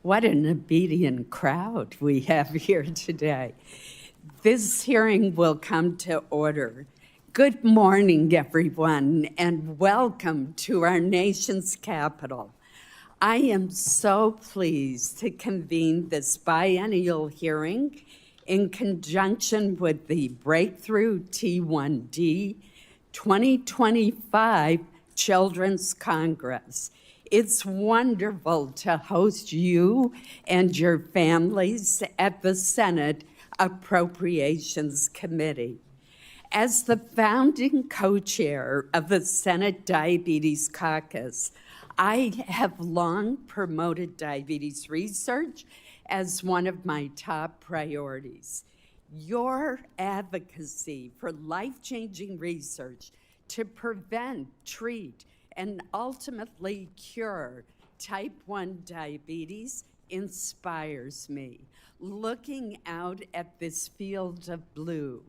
What an obedient crowd we have here today. This hearing will come to order. Good morning, everyone, and welcome to our nation's capital. I am so pleased to convene this biennial hearing in conjunction with the Breakthrough T1D 2025 Children's Congress. It's wonderful to host you and your families at the Senate Appropriations Committee. As the founding co-chair of the Senate Diabetes Caucus, I have long promoted diabetes research as one of my top priorities. Your advocacy for life-changing research to prevent, treat, and ultimately cure type 1 diabetes inspires me. Looking out at this field of blue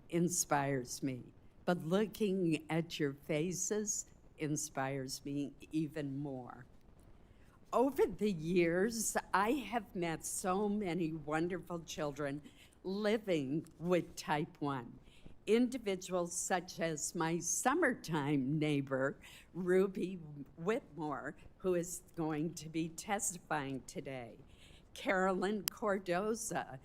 inspires me, but looking at your faces inspires me even more. Over the years, I have met so many wonderful children living with type 1. Individuals such as my summertime neighbor, Ruby Whitmore, who is going to be testifying today. Carolyn Cordoza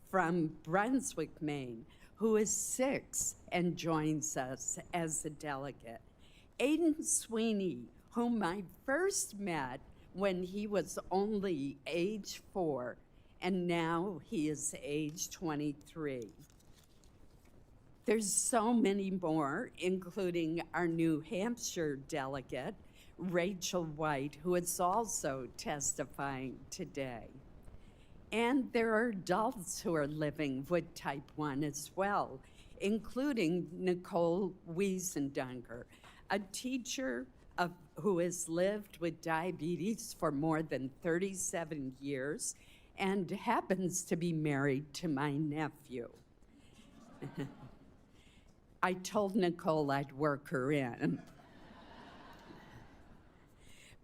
from Brunswick, Maine, who is 6 and joins us as a delegate. Aiden Sweeney, whom I first met when he was only age 4, and now he is age 23. There's so many more, including our New Hampshire delegate, Rachel White, who is also testifying today. And there are adults who are living with type 1 as well, including Nicole Wiesendunger, a teacher who has lived with diabetes for more than 37 years and happens to be married to my nephew. I told Nicole I'd work her in.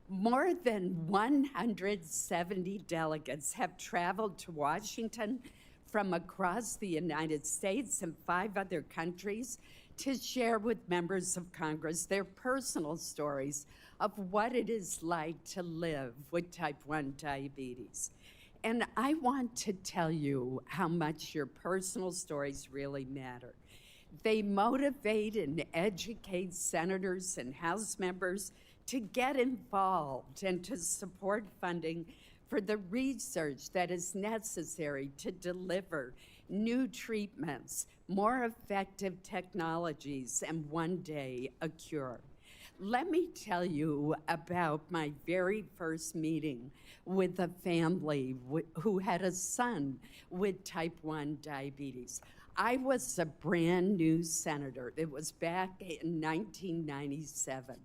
More than 170 delegates have traveled to Washington from across the United States and 5 other countries to share with members of Congress their personal stories of what it is like to live with type 1 diabetes. And I want to tell you how much your personal stories really matter. They motivate and educate senators and House members to get involved and to support funding for the research that is necessary to deliver new treatments, more effective technologies, and one day a cure. Let me tell you about my very first meeting with a family who had a son with type 1 diabetes. I was a brand new senator. It was back in 1997.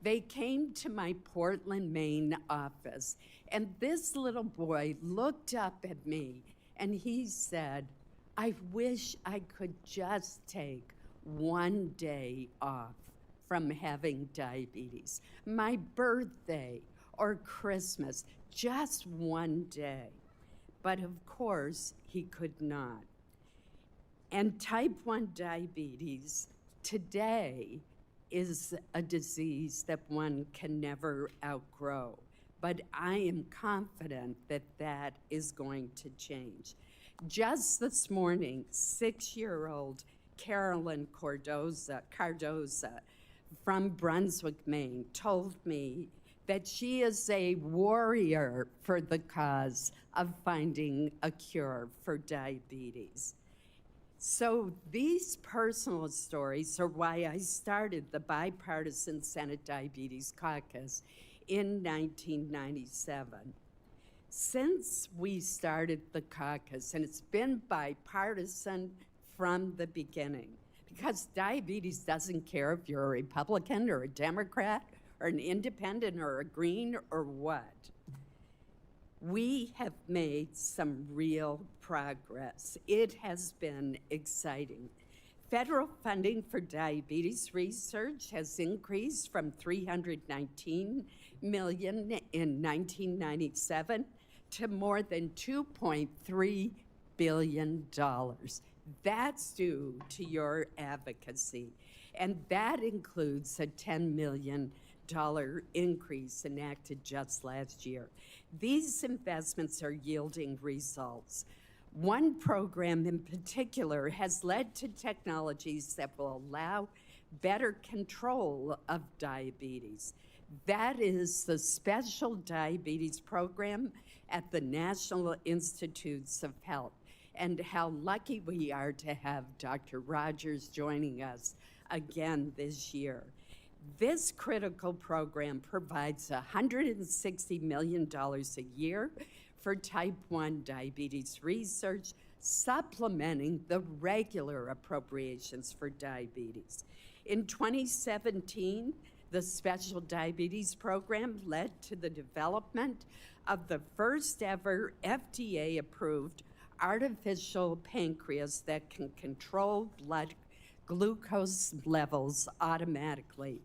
They came to my Portland, Maine office, and this little boy looked up at me and he said, "I wish I could just take one day off from having diabetes. My birthday or Christmas, just one day." But of course, he could not. And type 1 diabetes today is a disease that one can never outgrow. But I am confident that that is going to change. Just this morning, 6-year-old Carolyn Cordoza from Brunswick, Maine, told me that she is a warrior for the cause of finding a cure for diabetes. So these personal stories are why I started the bipartisan Senate Diabetes Caucus in 1997. Since we started the caucus, and it's been bipartisan from the beginning, because diabetes doesn't care if you're a Republican or a Democrat or an independent or a Green or what. We have made some real progress. It has been exciting. Federal funding for diabetes research has increased from $319 million in 1997 to more than $2.3 billion. That's due to your advocacy, and that includes a $10 million increase enacted just last year. These investments are yielding results. One program in particular has led to technologies that will allow better control of diabetes. That is the Special Diabetes Program at the National Institutes of Health. And how lucky we are to have Dr. Rodgers joining us again this year. This critical program provides $160 million a year for type 1 diabetes research, supplementing the regular appropriations for diabetes. In 2017, the Special Diabetes Program led to the development of the first ever FDA-approved artificial pancreas that can control blood glucose levels automatically.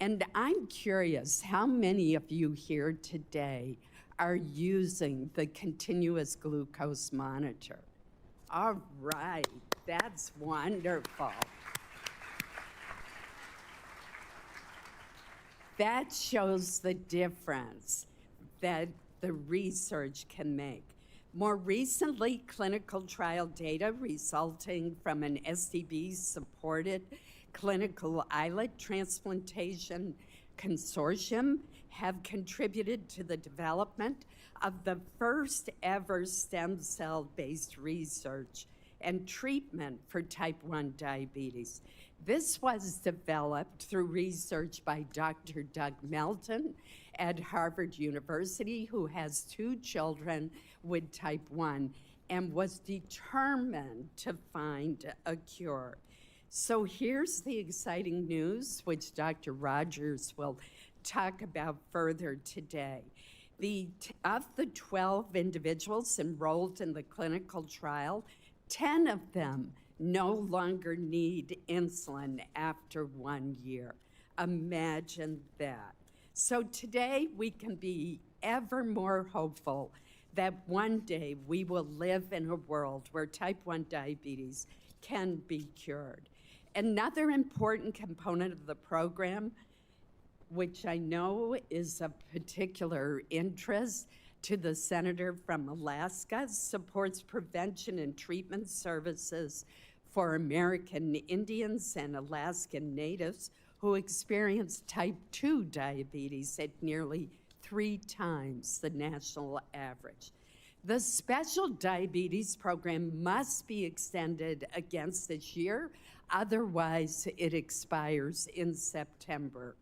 And I'm curious, how many of you here today are using the continuous glucose monitor? All right, that's wonderful. That shows the difference that the research can make. More recently, clinical trial data resulting from an SDB-supported clinical islet transplantation consortium have contributed to the development of the first ever stem cell-based research and treatment for type 1 diabetes. This was developed through research by Dr. Doug Melton at Harvard University, who has 2 children with type 1 and was determined to find a cure. So here's the exciting news, which Dr. Rodgers will talk about further today. Of the 12 individuals enrolled in the clinical trial, 10 of them no longer need insulin after 1 year. Imagine that. So today we can be ever more hopeful that one day we will live in a world where type 1 diabetes can be cured. Another important component of the program, which I know is of particular interest to the senator from Alaska, supports prevention and treatment services for American Indians and Alaskan Natives who experience type 2 diabetes at nearly 3 times the national average. The Special Diabetes Program must be extended against this year, otherwise it expires in September.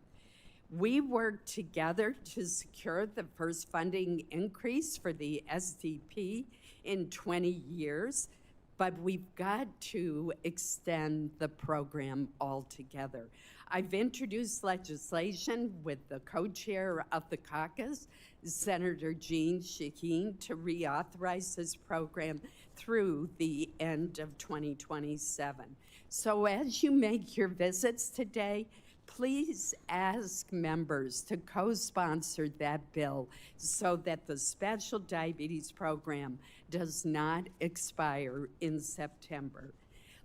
We worked together to secure the first funding increase for the SDP in 20 years, but we've got to extend the program altogether. I've introduced legislation with the co-chair of the caucus, Senator Jean Shaheen, to reauthorize this program through the end of 2027. So as you make your visits today, please ask members to co-sponsor that bill so that the Special Diabetes Program does not expire in September.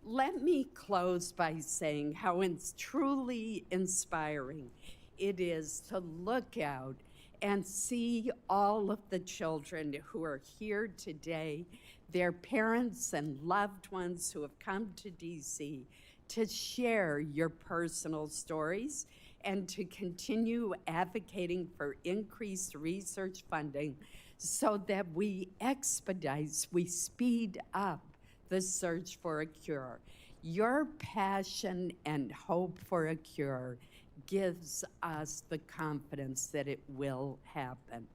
Let me close by saying how it's truly inspiring it is to look out and see all of the children who are here today, their parents and loved ones who have come to DC to share your personal stories and to continue advocating for increased research funding so that we speed up the search for a cure. Your passion and hope for a cure gives us the confidence that it will happen.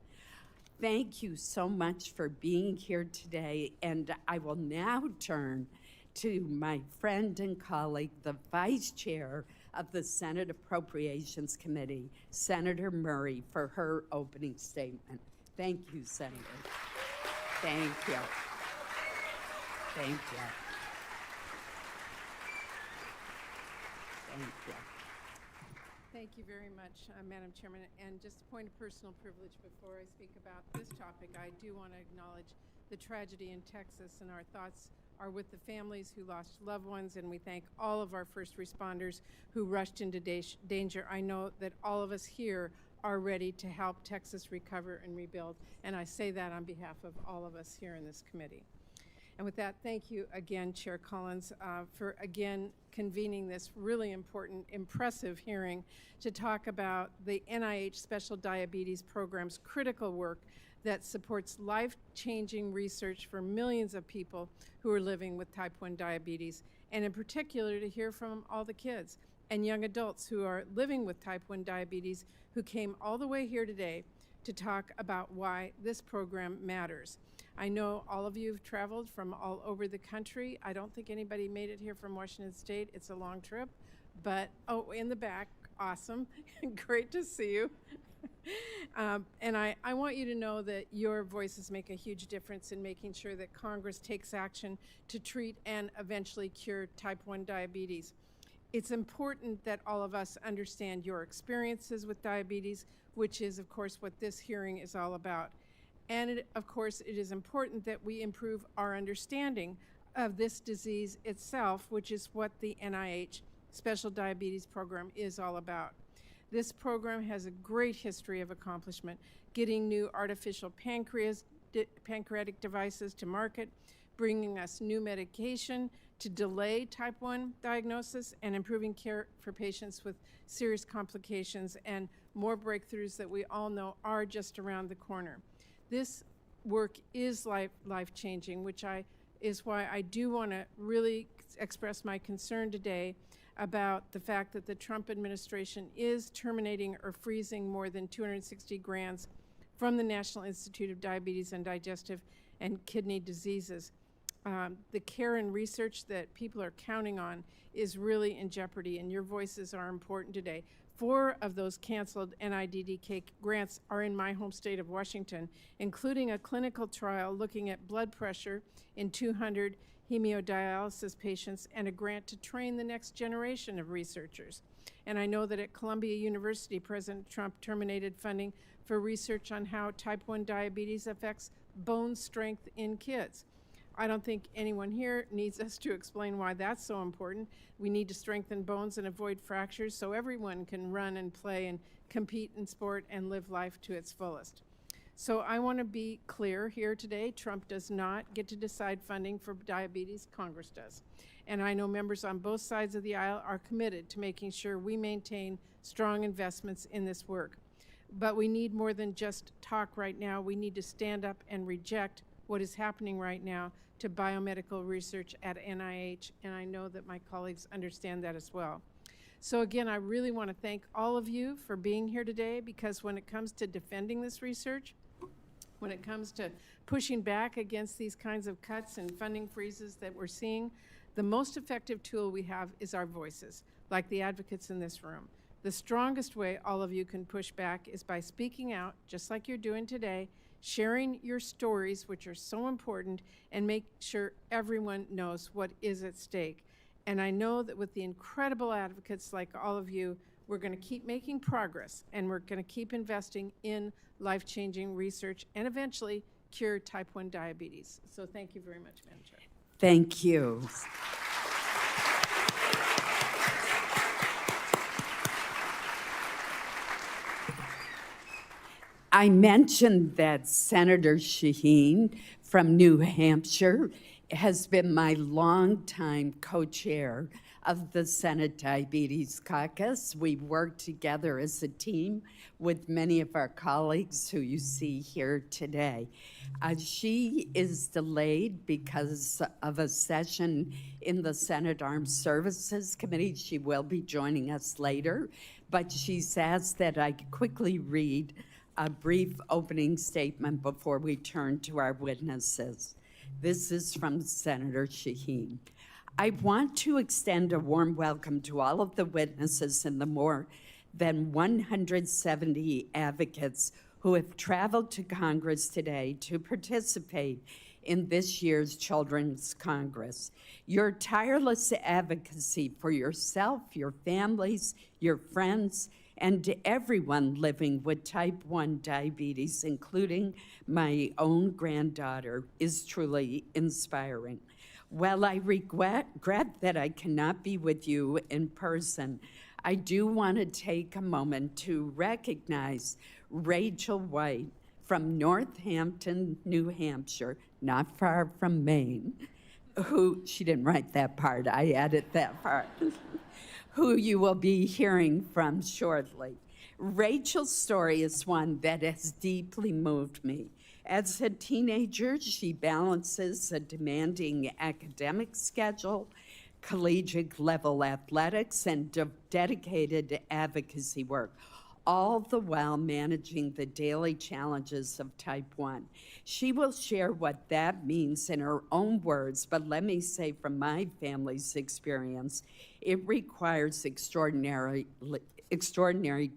Thank you so much for being here today, and I will now turn to my friend and colleague, the Vice Chair of the Senate Appropriations Committee, Senator Murray, for her opening statement. Thank you, Senator. Thank you. Thank you. Thank you. Thank you very much, Madam Chairman. And just a point of personal privilege before I speak about this topic, I do want to acknowledge the tragedy in Texas, and our thoughts are with the families who lost loved ones, and we thank all of our first responders who rushed into danger. I know that all of us here are ready to help Texas recover and rebuild, and I say that on behalf of all of us here in this committee. And with that, thank you again, Chair Collins, for again convening this really important, impressive hearing to talk about the NIH Special Diabetes Program's critical work that supports life-changing research for millions of people who are living with type 1 diabetes, and in particular to hear from all the kids and young adults who are living with type 1 diabetes who came all the way here today to talk about why this program matters. I know all of you have traveled from all over the country. I don't think anybody made it here from Washington State. It's a long trip, but, oh, in the back, awesome. Great to see you. And I want you to know that your voices make a huge difference in making sure that Congress takes action to treat and eventually cure type 1 diabetes. It's important that all of us understand your experiences with diabetes, which is, of course, what this hearing is all about. And, of course, it is important that we improve our understanding of this disease itself, which is what the NIH Special Diabetes Program is all about. This program has a great history of accomplishment, getting new artificial pancreatic devices to market, bringing us new medication to delay type 1 diagnosis, and improving care for patients with serious complications, and more breakthroughs that we all know are just around the corner. This work is life-changing, which is why I do want to really express my concern today about the fact that the Trump administration is terminating or freezing more than 260 grants from the National Institute of Diabetes and Digestive and Kidney Diseases. The care and research that people are counting on is really in jeopardy, and your voices are important today. 4 of those canceled NIDDK grants are in my home state of Washington, including a clinical trial looking at blood pressure in 200 hemodialysis patients and a grant to train the next generation of researchers. And I know that at Columbia University, President Trump terminated funding for research on how type 1 diabetes affects bone strength in kids. I don't think anyone here needs us to explain why that's so important. We need to strengthen bones and avoid fractures so everyone can run and play and compete in sport and live life to its fullest. So I want to be clear here today. Trump does not get to decide funding for diabetes. Congress does. And I know members on both sides of the aisle are committed to making sure we maintain strong investments in this work. But we need more than just talk right now. We need to stand up and reject what is happening right now to biomedical research at NIH, and I know that my colleagues understand that as well. So again, I really want to thank all of you for being here today, because when it comes to defending this research, when it comes to pushing back against these kinds of cuts and funding freezes that we're seeing, the most effective tool we have is our voices, like the advocates in this room. The strongest way all of you can push back is by speaking out, just like you're doing today, sharing your stories, which are so important, and make sure everyone knows what is at stake. And I know that with the incredible advocates like all of you, we're going to keep making progress, and we're going to keep investing in life-changing research and eventually cure type 1 diabetes. So thank you very much, Madam Chair. Thank you. I mentioned that Senator Shaheen from New Hampshire has been my longtime co-chair of the Senate Diabetes Caucus. We work together as a team with many of our colleagues who you see here today. She is delayed because of a session in the Senate Armed Services Committee. She will be joining us later, but she's asked that I quickly read a brief opening statement before we turn to our witnesses. This is from Senator Shaheen. I want to extend a warm welcome to all of the witnesses and the more than 170 advocates who have traveled to Congress today to participate in this year's Children's Congress. Your tireless advocacy for yourself, your families, your friends, and to everyone living with type 1 diabetes, including my own granddaughter, is truly inspiring. While I regret that I cannot be with you in person, I do want to take a moment to recognize Rachel White from Northampton, New Hampshire, not far from Maine, she didn't write that part, I added that part, who you will be hearing from shortly. Rachel's story is one that has deeply moved me. As a teenager, she balances a demanding academic schedule, collegiate level athletics, and dedicated advocacy work, all the while managing the daily challenges of type 1. She will share what that means in her own words, but let me say from my family's experience, it requires extraordinary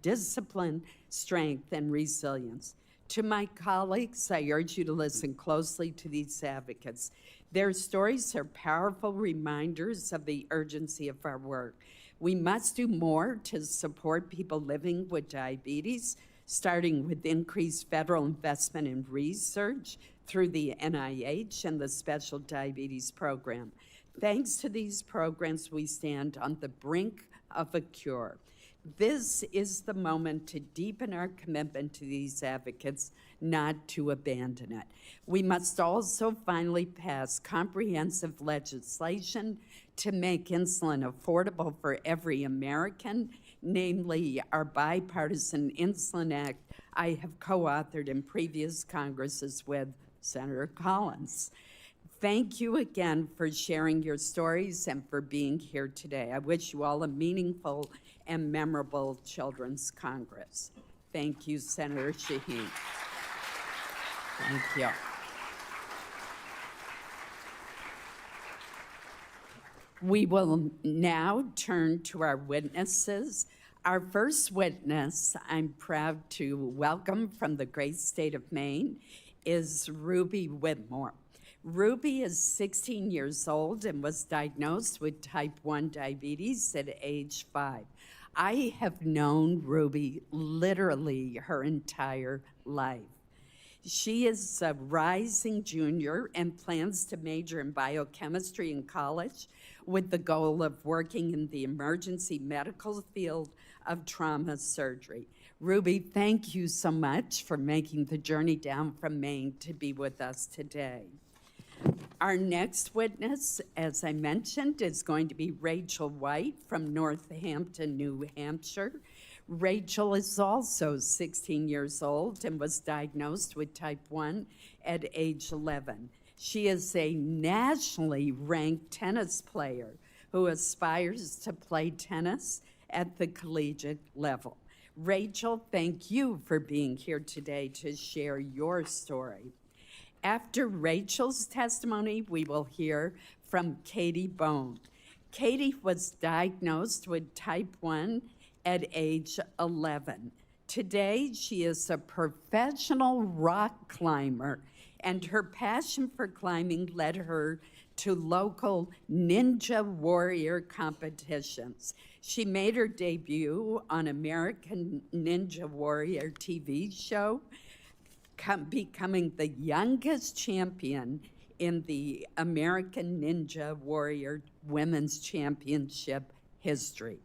discipline, strength, and resilience. To my colleagues, I urge you to listen closely to these advocates. Their stories are powerful reminders of the urgency of our work. We must do more to support people living with diabetes, starting with increased federal investment in research through the NIH and the Special Diabetes Program. Thanks to these programs, we stand on the brink of a cure. This is the moment to deepen our commitment to these advocates, not to abandon it. We must also finally pass comprehensive legislation to make insulin affordable for every American, namely our bipartisan Insulin Act I have co-authored in previous Congresses with Senator Collins. Thank you again for sharing your stories and for being here today. I wish you all a meaningful and memorable Children's Congress. Thank you, Senator Shaheen. Thank you. We will now turn to our witnesses. Our first witness, I'm proud to welcome from the great state of Maine, is Ruby Whitmore. Ruby is 16 years old and was diagnosed with type 1 diabetes at age 5. I have known Ruby literally her entire life. She is a rising junior and plans to major in biochemistry in college with the goal of working in the emergency medical field of trauma surgery. Ruby, thank you so much for making the journey down from Maine to be with us today. Our next witness, as I mentioned, is going to be Rachel White from Northampton, New Hampshire. Rachel is also 16 years old and was diagnosed with type 1 at age 11. She is a nationally ranked tennis player who aspires to play tennis at the collegiate level. Rachel, thank you for being here today to share your story. After Rachel's testimony, we will hear from Katie Bone. Katie was diagnosed with type 1 at age 11. Today, she is a professional rock climber, and her passion for climbing led her to local Ninja Warrior competitions. She made her debut on American Ninja Warrior TV show, becoming the youngest champion in the American Ninja Warrior Women's Championship history.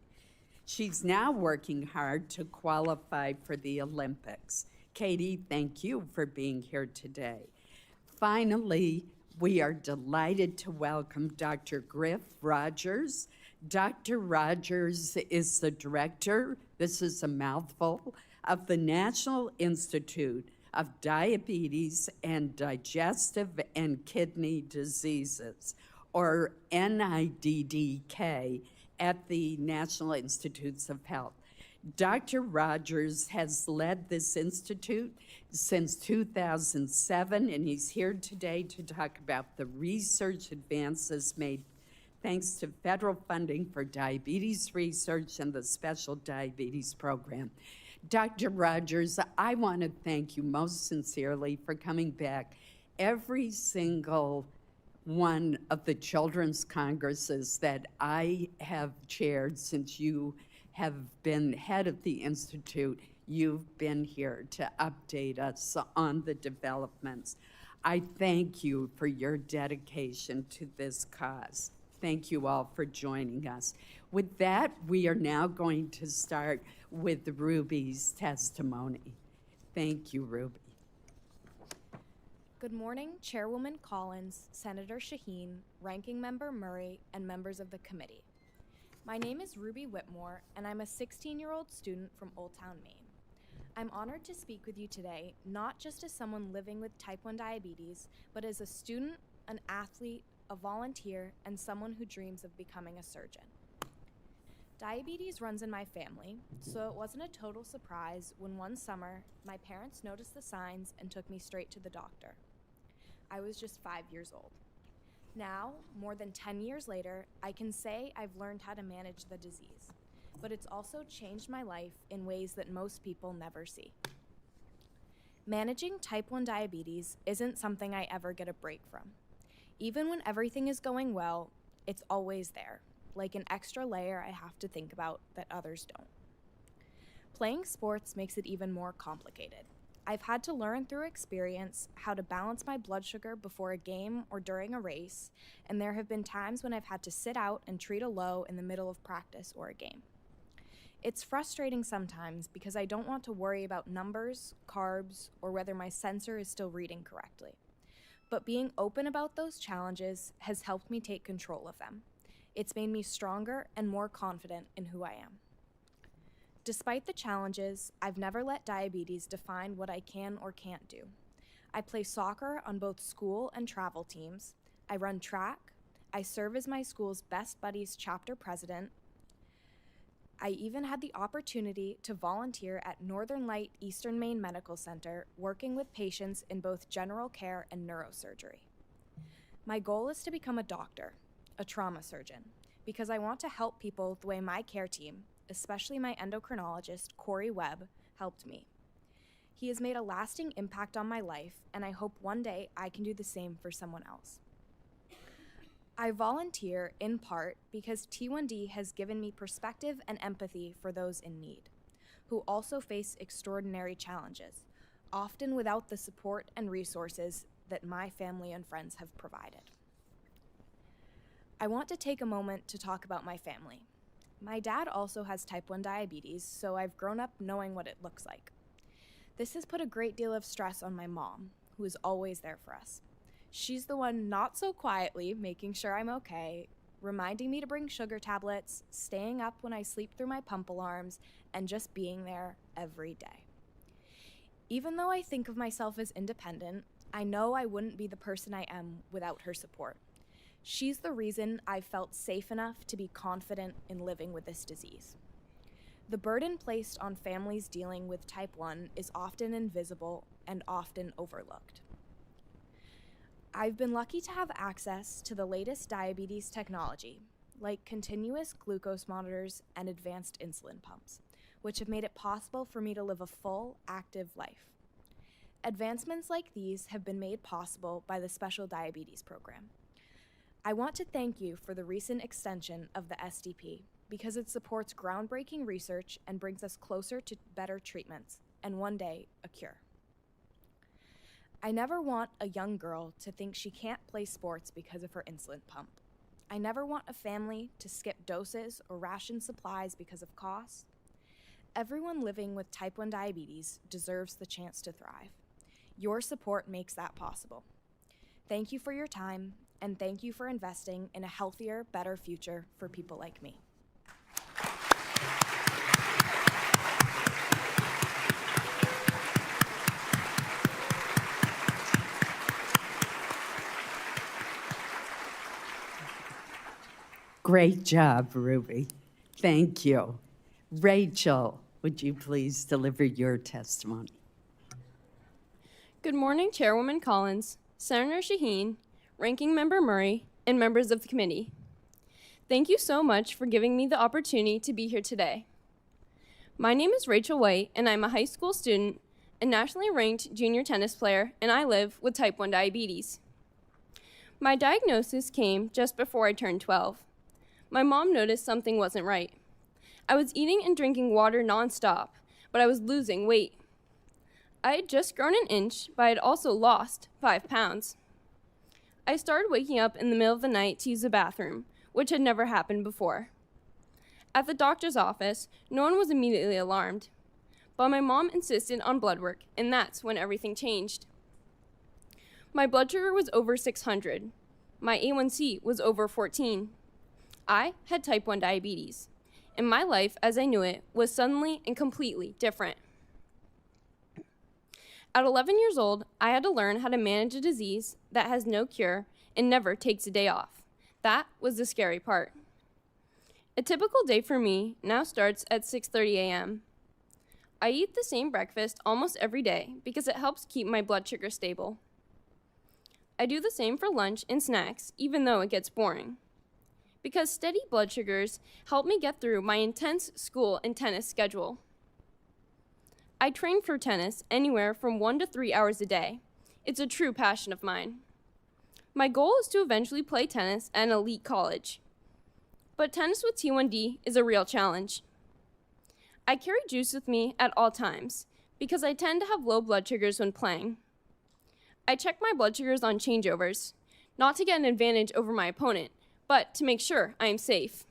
She's now working hard to qualify for the Olympics. Katie, thank you for being here today. Finally, we are delighted to welcome Dr. Rodgers. Dr. Rodgers is the director, this is a mouthful, of the National Institute of Diabetes and Digestive and Kidney Diseases, or NIDDK, at the National Institutes of Health. Dr. Rodgers has led this institute since 2007, and he's here today to talk about the research advances made thanks to federal funding for diabetes research and the Special Diabetes Program. Dr. Rodgers, I want to thank you most sincerely for coming back every single one of the Children's Congresses that I have chaired since you have been head of the Institute, you've been here to update us on the developments. I thank you for your dedication to this cause. Thank you all for joining us. With that, we are now going to start with Ruby's testimony. Thank you, Ruby. Good morning, Chairwoman Collins, Senator Shaheen, Ranking Member Murray, and members of the committee. My name is Ruby Whitmore, and I'm a 16-year-old student from Old Town, Maine. I'm honored to speak with you today, not just as someone living with type 1 diabetes, but as a student, an athlete, a volunteer, and someone who dreams of becoming a surgeon. Diabetes runs in my family, so it wasn't a total surprise when one summer my parents noticed the signs and took me straight to the doctor. I was just 5 years old. Now, more than 10 years later, I can say I've learned how to manage the disease, but it's also changed my life in ways that most people never see. Managing type 1 diabetes isn't something I ever get a break from. Even when everything is going well, it's always there, like an extra layer I have to think about that others don't. Playing sports makes it even more complicated. I've had to learn through experience how to balance my blood sugar before a game or during a race, and there have been times when I've had to sit out and treat a low in the middle of practice or a game. It's frustrating sometimes because I don't want to worry about numbers, carbs, or whether my sensor is still reading correctly. But being open about those challenges has helped me take control of them. It's made me stronger and more confident in who I am. Despite the challenges, I've never let diabetes define what I can or can't do. I play soccer on both school and travel teams. I run track. I serve as my school's Best Buddies chapter president. I even had the opportunity to volunteer at Northern Light Eastern Maine Medical Center, working with patients in both general care and neurosurgery. My goal is to become a doctor, a trauma surgeon, because I want to help people the way my care team, especially my endocrinologist, Corey Webb, helped me. He has made a lasting impact on my life, and I hope one day I can do the same for someone else. I volunteer in part because T1D has given me perspective and empathy for those in need, who also face extraordinary challenges, often without the support and resources that my family and friends have provided. I want to take a moment to talk about my family. My dad also has type 1 diabetes, so I've grown up knowing what it looks like. This has put a great deal of stress on my mom, who is always there for us. She's the one not so quietly making sure I'm okay, reminding me to bring sugar tablets, staying up when I sleep through my pump alarms, and just being there every day. Even though I think of myself as independent, I know I wouldn't be the person I am without her support. She's the reason I've felt safe enough to be confident in living with this disease. The burden placed on families dealing with type 1 is often invisible and often overlooked. I've been lucky to have access to the latest diabetes technology, like continuous glucose monitors and advanced insulin pumps, which have made it possible for me to live a full, active life. Advancements like these have been made possible by the Special Diabetes Program. I want to thank you for the recent extension of the SDP because it supports groundbreaking research and brings us closer to better treatments, and one day, a cure. I never want a young girl to think she can't play sports because of her insulin pump. I never want a family to skip doses or ration supplies because of cost. Everyone living with type 1 diabetes deserves the chance to thrive. Your support makes that possible. Thank you for your time, and thank you for investing in a healthier, better future for people like me. Great job, Ruby. Thank you. Rachel, would you please deliver your testimony? Good morning, Chairwoman Collins, Senator Shaheen, Ranking Member Murray, and members of the committee. Thank you so much for giving me the opportunity to be here today. My name is Rachel White, and I'm a high school student, a nationally ranked junior tennis player, and I live with type 1 diabetes. My diagnosis came just before I turned 12. My mom noticed something wasn't right. I was eating and drinking water nonstop, but I was losing weight. I had just grown an inch, but I had also lost 5 pounds. I started waking up in the middle of the night to use the bathroom, which had never happened before. At the doctor's office, no one was immediately alarmed, but my mom insisted on blood work, and that's when everything changed. My blood sugar was over 600. My A1C was over 14. I had type 1 diabetes, and my life as I knew it was suddenly and completely different. At 11 years old, I had to learn how to manage a disease that has no cure and never takes a day off. That was the scary part. A typical day for me now starts at 6:30 a.m. I eat the same breakfast almost every day because it helps keep my blood sugar stable. I do the same for lunch and snacks, even though it gets boring, because steady blood sugars help me get through my intense school and tennis schedule. I train for tennis anywhere from 1 to 3 hours a day. It's a true passion of mine. My goal is to eventually play tennis at an elite college. But tennis with T1D is a real challenge. I carry juice with me at all times because I tend to have low blood sugars when playing. I check my blood sugars on changeovers, not to get an advantage over my opponent, but to make sure I am safe.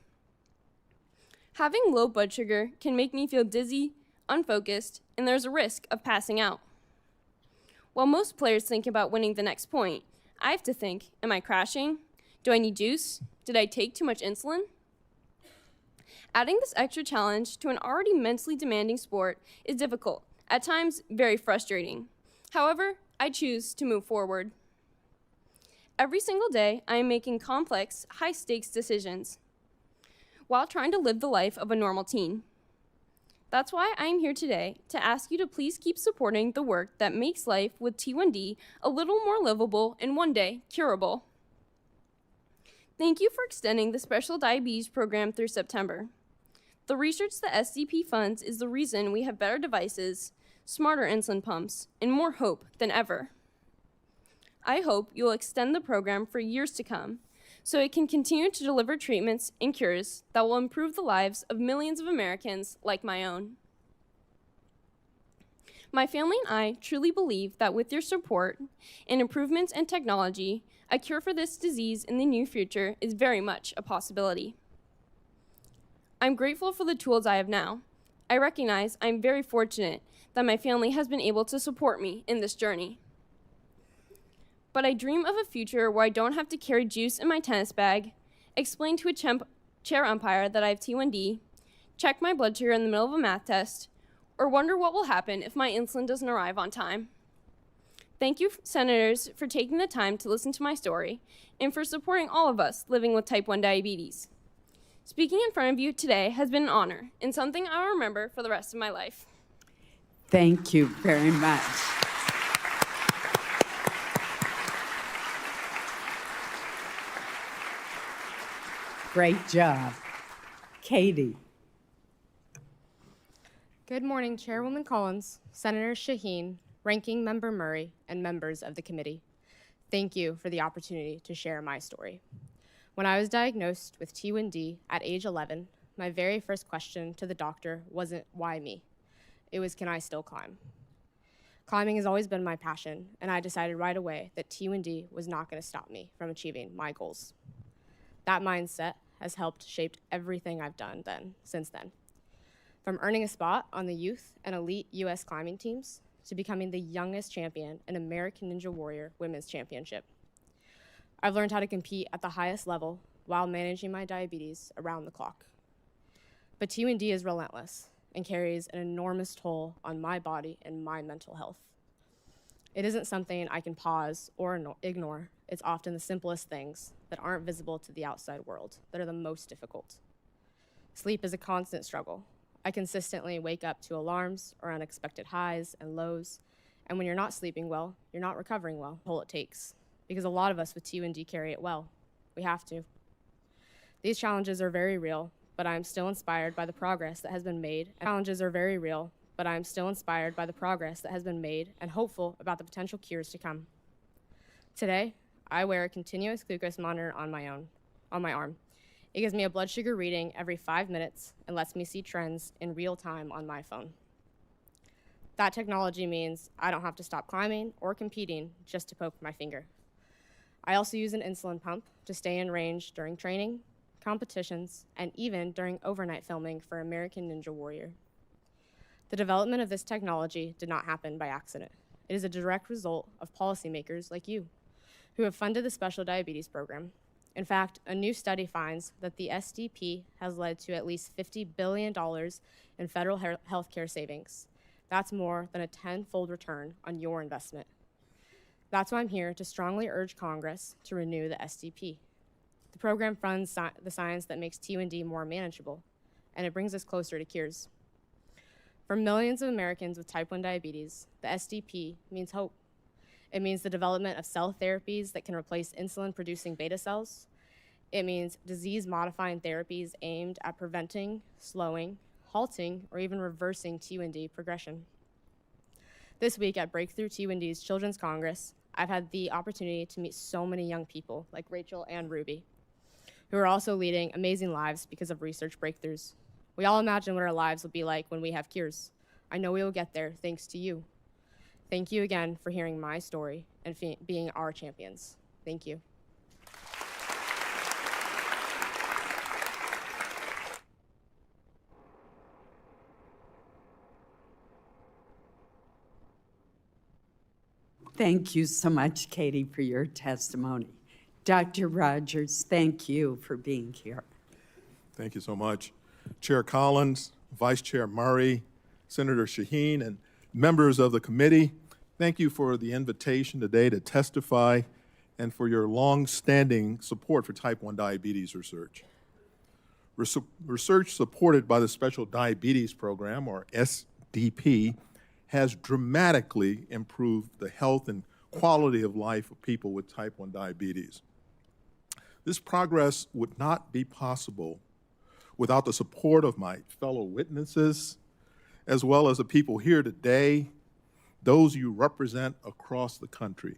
Having low blood sugar can make me feel dizzy, unfocused, and there's a risk of passing out. While most players think about winning the next point, I have to think, am I crashing? Do I need juice? Did I take too much insulin? Adding this extra challenge to an already mentally demanding sport is difficult, at times very frustrating. However, I choose to move forward. Every single day, I am making complex, high-stakes decisions while trying to live the life of a normal teen. That's why I am here today to ask you to please keep supporting the work that makes life with T1D a little more livable and one day curable. Thank you for extending the Special Diabetes Program through September. The research that SDP funds is the reason we have better devices, smarter insulin pumps, and more hope than ever. I hope you'll extend the program for years to come so it can continue to deliver treatments and cures that will improve the lives of millions of Americans like my own. My family and I truly believe that with your support and improvements in technology, a cure for this disease in the near future is very much a possibility. I'm grateful for the tools I have now. I recognize I'm very fortunate that my family has been able to support me in this journey. But I dream of a future where I don't have to carry juice in my tennis bag, explain to a chair umpire that I have T1D, check my blood sugar in the middle of a math test, or wonder what will happen if my insulin doesn't arrive on time. Thank you, Senators, for taking the time to listen to my story and for supporting all of us living with type 1 diabetes. Speaking in front of you today has been an honor and something I will remember for the rest of my life. Thank you very much. Great job. Katie. Good morning, Chairwoman Collins, Senator Shaheen, Ranking Member Murray, and members of the committee. Thank you for the opportunity to share my story. When I was diagnosed with T1D at age 11, my very first question to the doctor wasn't, why me? It was, can I still climb? Climbing has always been my passion, and I decided right away that T1D was not going to stop me from achieving my goals. That mindset has helped shape everything I've done since then. From earning a spot on the youth and elite U.S. climbing teams to becoming the youngest champion in American Ninja Warrior Women's Championship. I've learned how to compete at the highest level while managing my diabetes around the clock. But T1D is relentless and carries an enormous toll on my body and my mental health. It isn't something I can pause or ignore. It's often the simplest things that aren't visible to the outside world that are the most difficult. Sleep is a constant struggle. I consistently wake up to alarms or unexpected highs and lows, and when you're not sleeping well, you're not recovering well. All it takes, because a lot of us with T1D carry it well. We have to. These challenges are very real, but I'm still inspired by the progress that has been made. Challenges are very real, but I'm still inspired by the progress that has been made and hopeful about the potential cures to come. Today, I wear a continuous glucose monitor on my arm. It gives me a blood sugar reading every 5 minutes and lets me see trends in real time on my phone. That technology means I don't have to stop climbing or competing just to poke my finger. I also use an insulin pump to stay in range during training, competitions, and even during overnight filming for American Ninja Warrior. The development of this technology did not happen by accident. It is a direct result of policymakers like you, who have funded the Special Diabetes Program. In fact, a new study finds that the SDP has led to at least $50 billion in federal healthcare savings. That's more than a 10-fold return on your investment. That's why I'm here to strongly urge Congress to renew the SDP. The program funds the science that makes T1D more manageable, and it brings us closer to cures. For millions of Americans with type 1 diabetes, the SDP means hope. It means the development of cell therapies that can replace insulin-producing beta cells. It means disease-modifying therapies aimed at preventing, slowing, halting, or even reversing T1D progression. This week at Breakthrough T1D's Children's Congress, I've had the opportunity to meet so many young people like Rachel and Ruby, who are also leading amazing lives because of research breakthroughs. We all imagine what our lives will be like when we have cures. I know we will get there thanks to you. Thank you again for hearing my story and being our champions. Thank you. Thank you so much, Katie, for your testimony. Dr. Rodgers, thank you for being here. Thank you so much. Chair Collins, Vice Chair Murray, Senator Shaheen, and members of the committee, thank you for the invitation today to testify and for your long-standing support for type 1 diabetes research. Research supported by the Special Diabetes Program, or SDP, has dramatically improved the health and quality of life of people with type 1 diabetes. This progress would not be possible without the support of my fellow witnesses, as well as the people here today, those you represent across the country.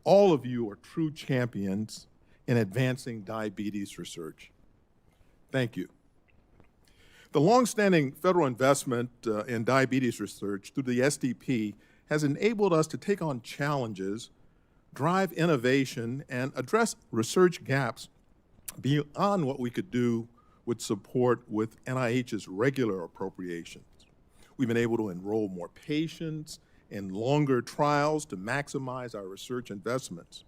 All of you are true champions in advancing diabetes research. Thank you. The longstanding federal investment in diabetes research through the SDP has enabled us to take on challenges, drive innovation, and address research gaps beyond what we could do with support with NIH's regular appropriations. We've been able to enroll more patients in longer trials to maximize our research investments.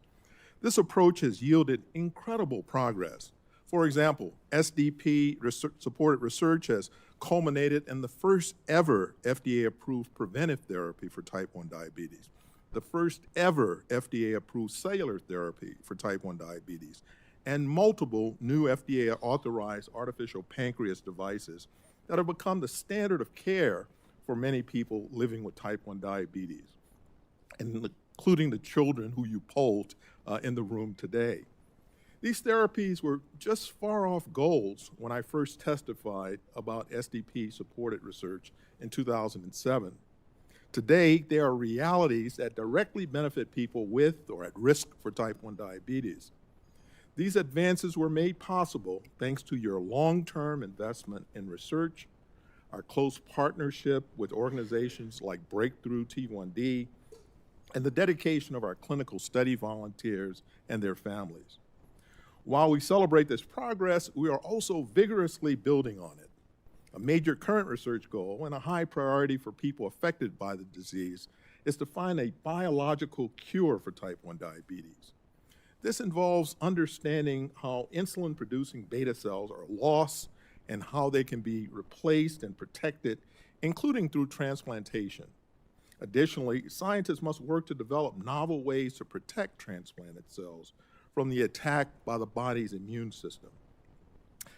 This approach has yielded incredible progress. For example, SDP-supported research has culminated in the first ever FDA-approved preventive therapy for type 1 diabetes, the first ever FDA-approved cellular therapy for type 1 diabetes, and multiple new FDA-authorized artificial pancreas devices that have become the standard of care for many people living with type 1 diabetes, including the children who you polled in the room today. These therapies were just far off goals when I first testified about SDP-supported research in 2007. Today, they are realities that directly benefit people with or at risk for type 1 diabetes. These advances were made possible thanks to your long-term investment in research, our close partnership with organizations like Breakthrough T1D, and the dedication of our clinical study volunteers and their families. While we celebrate this progress, we are also vigorously building on it. A major current research goal and a high priority for people affected by the disease is to find a biological cure for type 1 diabetes. This involves understanding how insulin-producing beta cells are lost and how they can be replaced and protected, including through transplantation. Additionally, scientists must work to develop novel ways to protect transplanted cells from the attack by the body's immune system.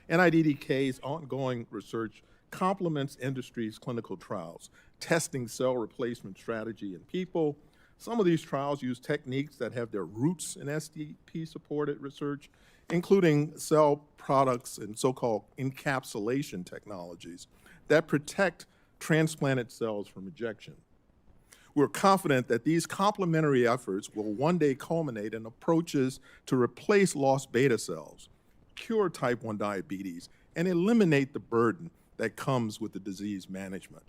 NIDDK's ongoing research complements industry's clinical trials, testing cell replacement strategy in people. Some of these trials use techniques that have their roots in SDP-supported research, including cell products and so-called encapsulation technologies that protect transplanted cells from rejection. We're confident that these complementary efforts will one day culminate in approaches to replace lost beta cells, cure type 1 diabetes and eliminate the burden that comes with the disease management.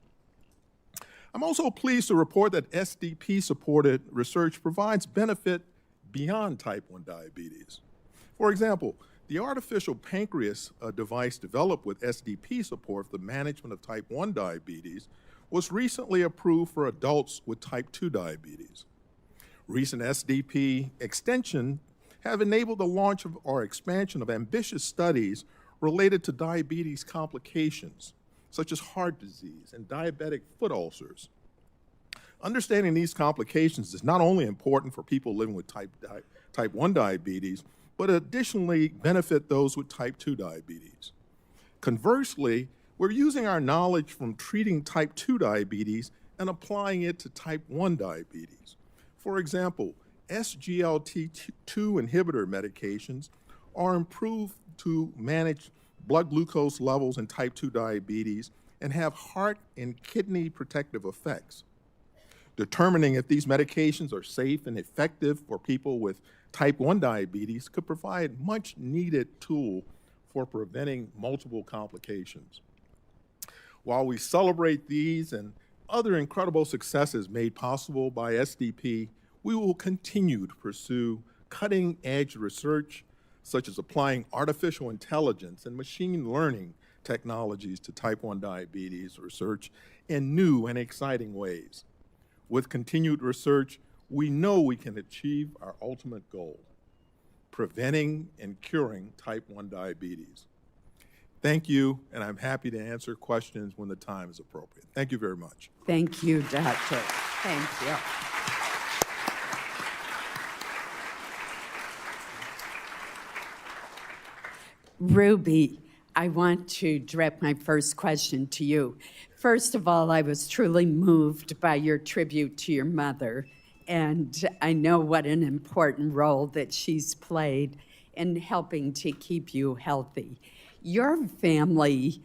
I'm also pleased to report that SDP-supported research provides benefit beyond type 1 diabetes. For example, the artificial pancreas device developed with SDP support for the management of type 1 diabetes was recently approved for adults with type 2 diabetes. Recent SDP extension have enabled the launch of or expansion of ambitious studies related to diabetes complications, such as heart disease and diabetic foot ulcers. Understanding these complications is not only important for people living with type 1 diabetes, but additionally benefit those with type 2 diabetes. Conversely, we're using our knowledge from treating type 2 diabetes and applying it to type 1 diabetes. For example, SGLT2 inhibitor medications are improved to manage blood glucose levels in type 2 diabetes and have heart and kidney protective effects. Determining if these medications are safe and effective for people with type 1 diabetes could provide much needed tool for preventing multiple complications. While we celebrate these and other incredible successes made possible by SDP, we will continue to pursue cutting-edge research, such as applying artificial intelligence and machine learning technologies to type 1 diabetes research in new and exciting ways. With continued research, we know we can achieve our ultimate goal, preventing and curing type 1 diabetes. Thank you, and I'm happy to answer questions when the time is appropriate. Thank you very much. Thank you, Doctor. Thank you. Ruby, I want to direct my first question to you. First of all, I was truly moved by your tribute to your mother, and I know what an important role that she's played in helping to keep you healthy. Your family,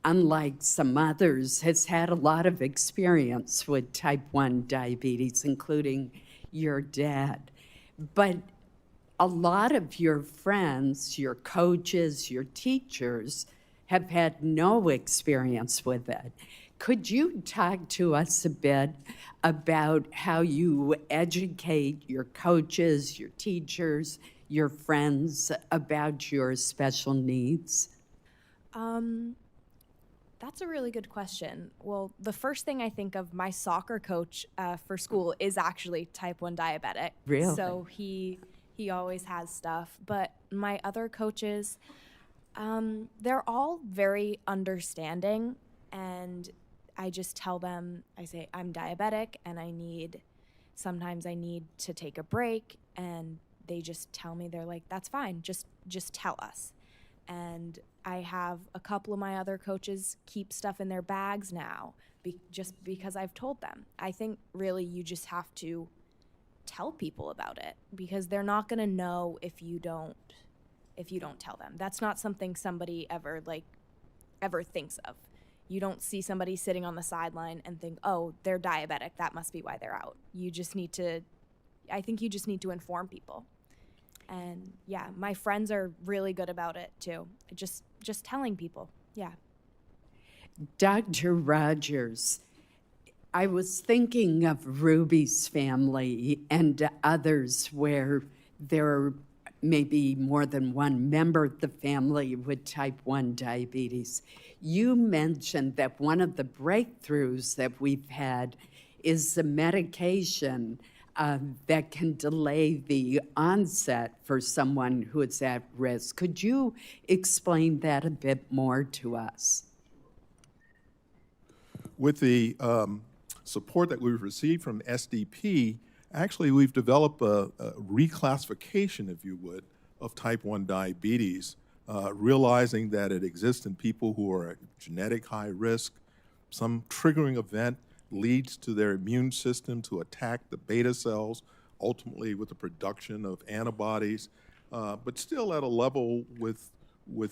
unlike some others, has had a lot of experience with type 1 diabetes, including your dad. But a lot of your friends, your coaches, your teachers have had no experience with it. Could you talk to us a bit about how you educate your coaches, your teachers, your friends about your special needs? That's a really good question. Well, the first thing I think of, my soccer coach for school is actually type 1 diabetic. Really? So he always has stuff. But my other coaches, they're all very understanding, and I just tell them, I say, I'm diabetic and sometimes I need to take a break, and they just tell me, they're like, that's fine, just tell us. And I have a couple of my other coaches keep stuff in their bags now, just because I've told them. I think really you just have to tell people about it, because they're not going to know if you don't tell them. That's not something somebody ever thinks of. You don't see somebody sitting on the sideline and think, oh, they're diabetic, that must be why they're out. I think you just need to inform people. And yeah, my friends are really good about it too. Just telling people, yeah. Dr. Rodgers, I was thinking of Ruby's family and others where there may be more than one member of the family with type 1 diabetes. You mentioned that one of the breakthroughs that we've had is the medication that can delay the onset for someone who is at risk. Could you explain that a bit more to us? With the support that we've received from SDP, actually we've developed a reclassification, if you would, of type 1 diabetes, realizing that it exists in people who are at genetic high risk. Some triggering event leads to their immune system to attack the beta cells, ultimately with the production of antibodies, but still at a level with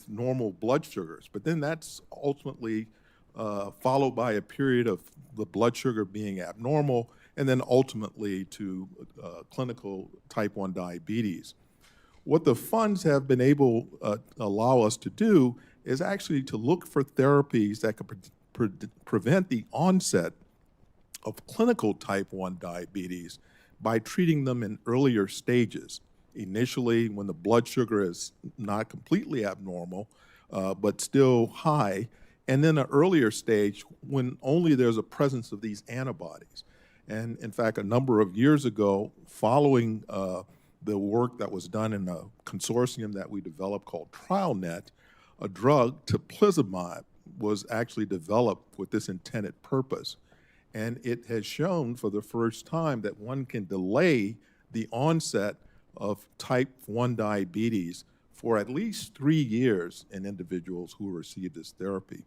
normal blood sugars. But then that's ultimately followed by a period of the blood sugar being abnormal, and then ultimately to clinical type 1 diabetes. What the funds have been able allow us to do is actually to look for therapies that could prevent the onset of clinical type 1 diabetes by treating them in earlier stages. Initially, when the blood sugar is not completely abnormal, but still high, and then an earlier stage when only there's a presence of these antibodies. And in fact, a number of years ago, following the work that was done in a consortium that we developed called TrialNet, a drug, teplizumab, was actually developed with this intended purpose. And it has shown for the first time that one can delay the onset of type 1 diabetes for at least 3 years in individuals who receive this therapy.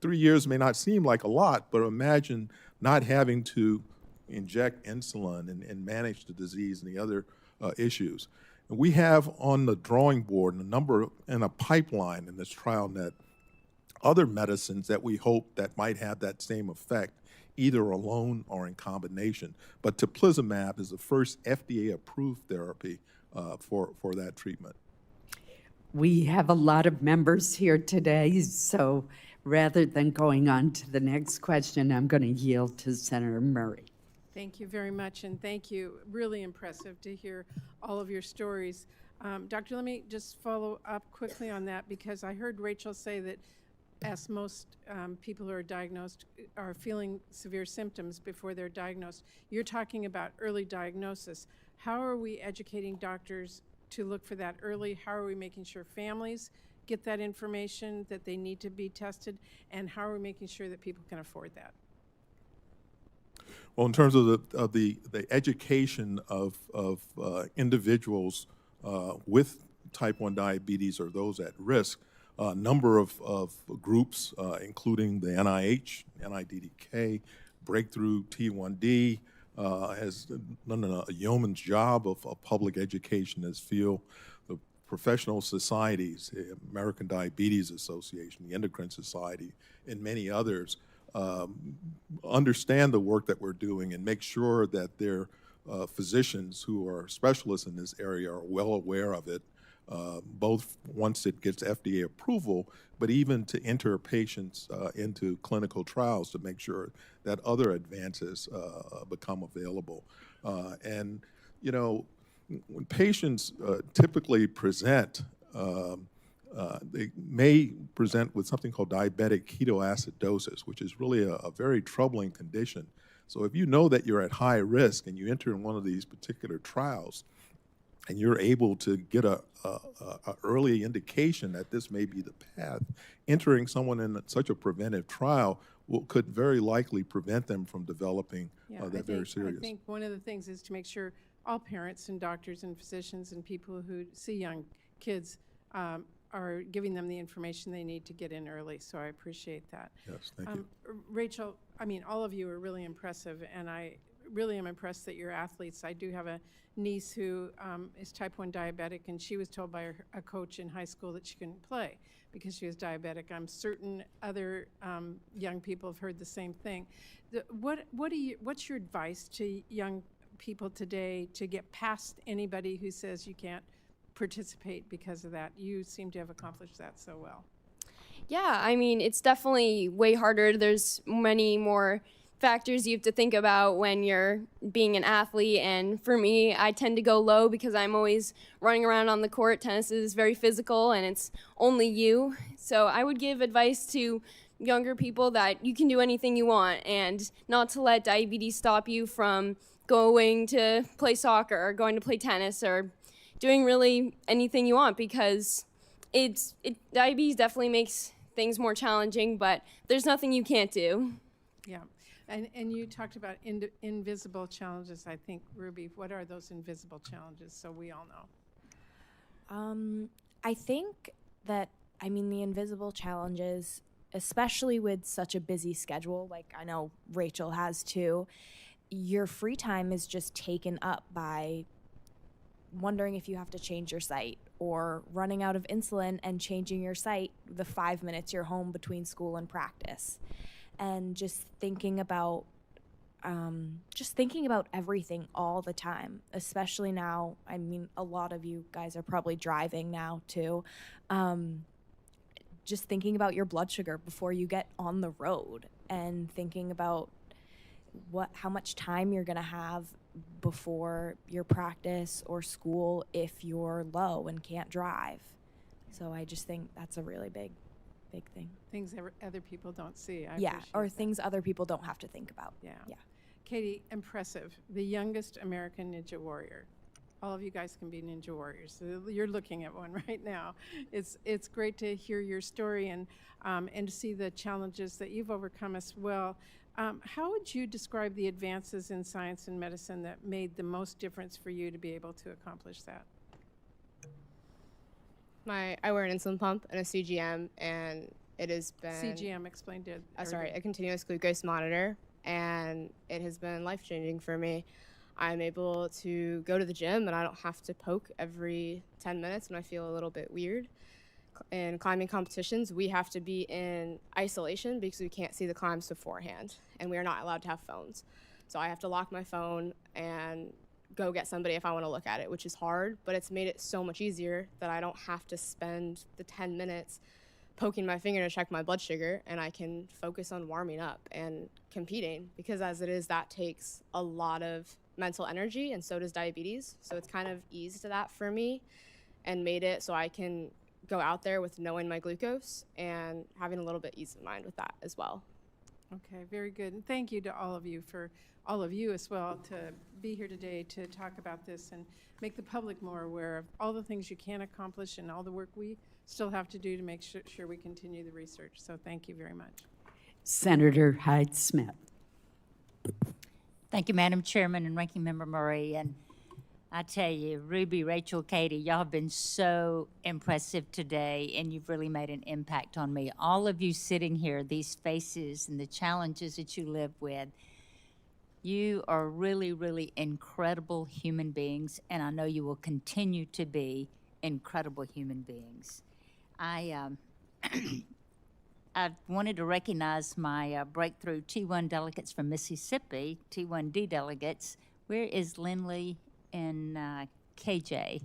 3 years may not seem like a lot, but imagine not having to inject insulin and manage the disease and the other issues. And we have on the drawing board and a pipeline in this TrialNet other medicines that we hope that might have that same effect, either alone or in combination. But teplizumab is the first FDA-approved therapy for that treatment. We have a lot of members here today, so rather than going on to the next question, I'm going to yield to Senator Murray. Thank you very much, and thank you. Really impressive to hear all of your stories. Doctor, let me just follow up quickly on that, because I heard Rachel say that as most people who are diagnosed are feeling severe symptoms before they're diagnosed. You're talking about early diagnosis. How are we educating doctors to look for that early? How are we making sure families get that information that they need to be tested? And how are we making sure that people can afford that? Well, in terms of the education of individuals with type 1 diabetes or those at risk, a number of groups, including the NIH, NIDDK, Breakthrough T1D, has done a yeoman's job of public education in this field. The professional societies, the American Diabetes Association, the Endocrine Society, and many others understand the work that we're doing and make sure that their physicians who are specialists in this area are well aware of it, both once it gets FDA approval, but even to enter patients into clinical trials to make sure that other advances become available. And, you know, when patients typically present, they may present with something called diabetic ketoacidosis, which is really a very troubling condition. So if you know that you're at high risk and you enter in one of these particular trials, and you're able to get a early indication that this may be the path, entering someone in such a preventive trial could very likely prevent them from developing that very serious. I think one of the things is to make sure all parents and doctors and physicians and people who see young kids are giving them the information they need to get in early, so I appreciate that. Yes, thank you. Rachel, I mean, all of you are really impressive, and I really am impressed that you're athletes. I do have a niece who is type 1 diabetic, and she was told by a coach in high school that she couldn't play because she was diabetic. I'm certain other young people have heard the same thing. What's your advice to young people today to get past anybody who says you can't participate because of that? You seem to have accomplished that so well. Yeah, I mean, it's definitely way harder. There's many more factors you have to think about when you're being an athlete, and for me, I tend to go low because I'm always running around on the court. Tennis is very physical and it's only you. So I would give advice to younger people that you can do anything you want and not to let diabetes stop you from going to play soccer or going to play tennis or doing really anything you want, because diabetes definitely makes things more challenging, but there's nothing you can't do. Yeah. And you talked about invisible challenges, I think, Ruby. What are those invisible challenges, so we all know? I think that, the invisible challenges, especially with such a busy schedule, like I know Rachel has too, your free time is just taken up by wondering if you have to change your site or running out of insulin and changing your site the 5 minutes you're home between school and practice. And just thinking about, just thinking about everything all the time, especially now. I mean, a lot of you guys are probably driving now too. Just thinking about your blood sugar before you get on the road, and thinking about how much time you're going to have before your practice or school if you're low and can't drive. So I just think that's a really big thing. Things that other people don't see. I Yeah, appreciate or that. things other people don't have to think about. Yeah. Yeah. Katie, impressive. The youngest American Ninja Warrior. All of you guys can be Ninja Warriors. So you're looking at one right now. It's great to hear your story and to see the challenges that you've overcome as well. How would you describe the advances in science and medicine that made the most difference for you to be able to accomplish that? I wear an insulin pump and a CGM, and it has been CGM, explained it. a continuous glucose monitor, and it has been life-changing for me. I'm able to go to the gym, and I don't have to poke every 10 minutes when I feel a little bit weird. In climbing competitions, we have to be in isolation because we can't see the climbs beforehand, and we are not allowed to have phones. So I have to lock my phone and go get somebody if I want to look at it, which is hard, but it's made it so much easier that I don't have to spend the 10 minutes poking my finger to check my blood sugar, and I can focus on warming up and competing, because as it is, that takes a lot of mental energy, and so does diabetes. So it's kind of eased that for me and made it so I can go out there with knowing my glucose and having a little bit ease of mind with that as well. Okay, very good. And thank you to all of you as well, to be here today to talk about this and make the public more aware of all the things you can accomplish and all the work we still have to do to make sure we continue the research. So thank you very much. Senator Hyde-Smith. Thank you, Madam Chairman and Ranking Member Murray. And I tell you, Ruby, Rachel, Katie, y'all have been so impressive today, and you've really made an impact on me. All of you sitting here, these faces and the challenges that you live with, you are really, really incredible human beings, and I know you will continue to be incredible human beings. I wanted to recognize my breakthrough T1 delegates from Mississippi, T1D delegates. Where is Lindley and KJ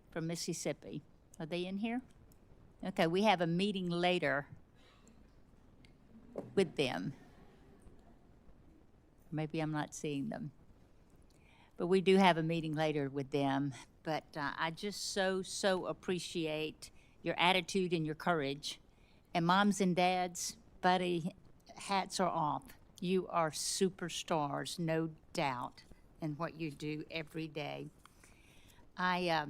from Mississippi? Are they in here? Okay, we have a meeting later with them. Maybe I'm not seeing them. But we do have a meeting later with them. But I just so appreciate your attitude and your courage. And moms and dads, buddy, hats are off. You are superstars, no doubt, in what you do every day. I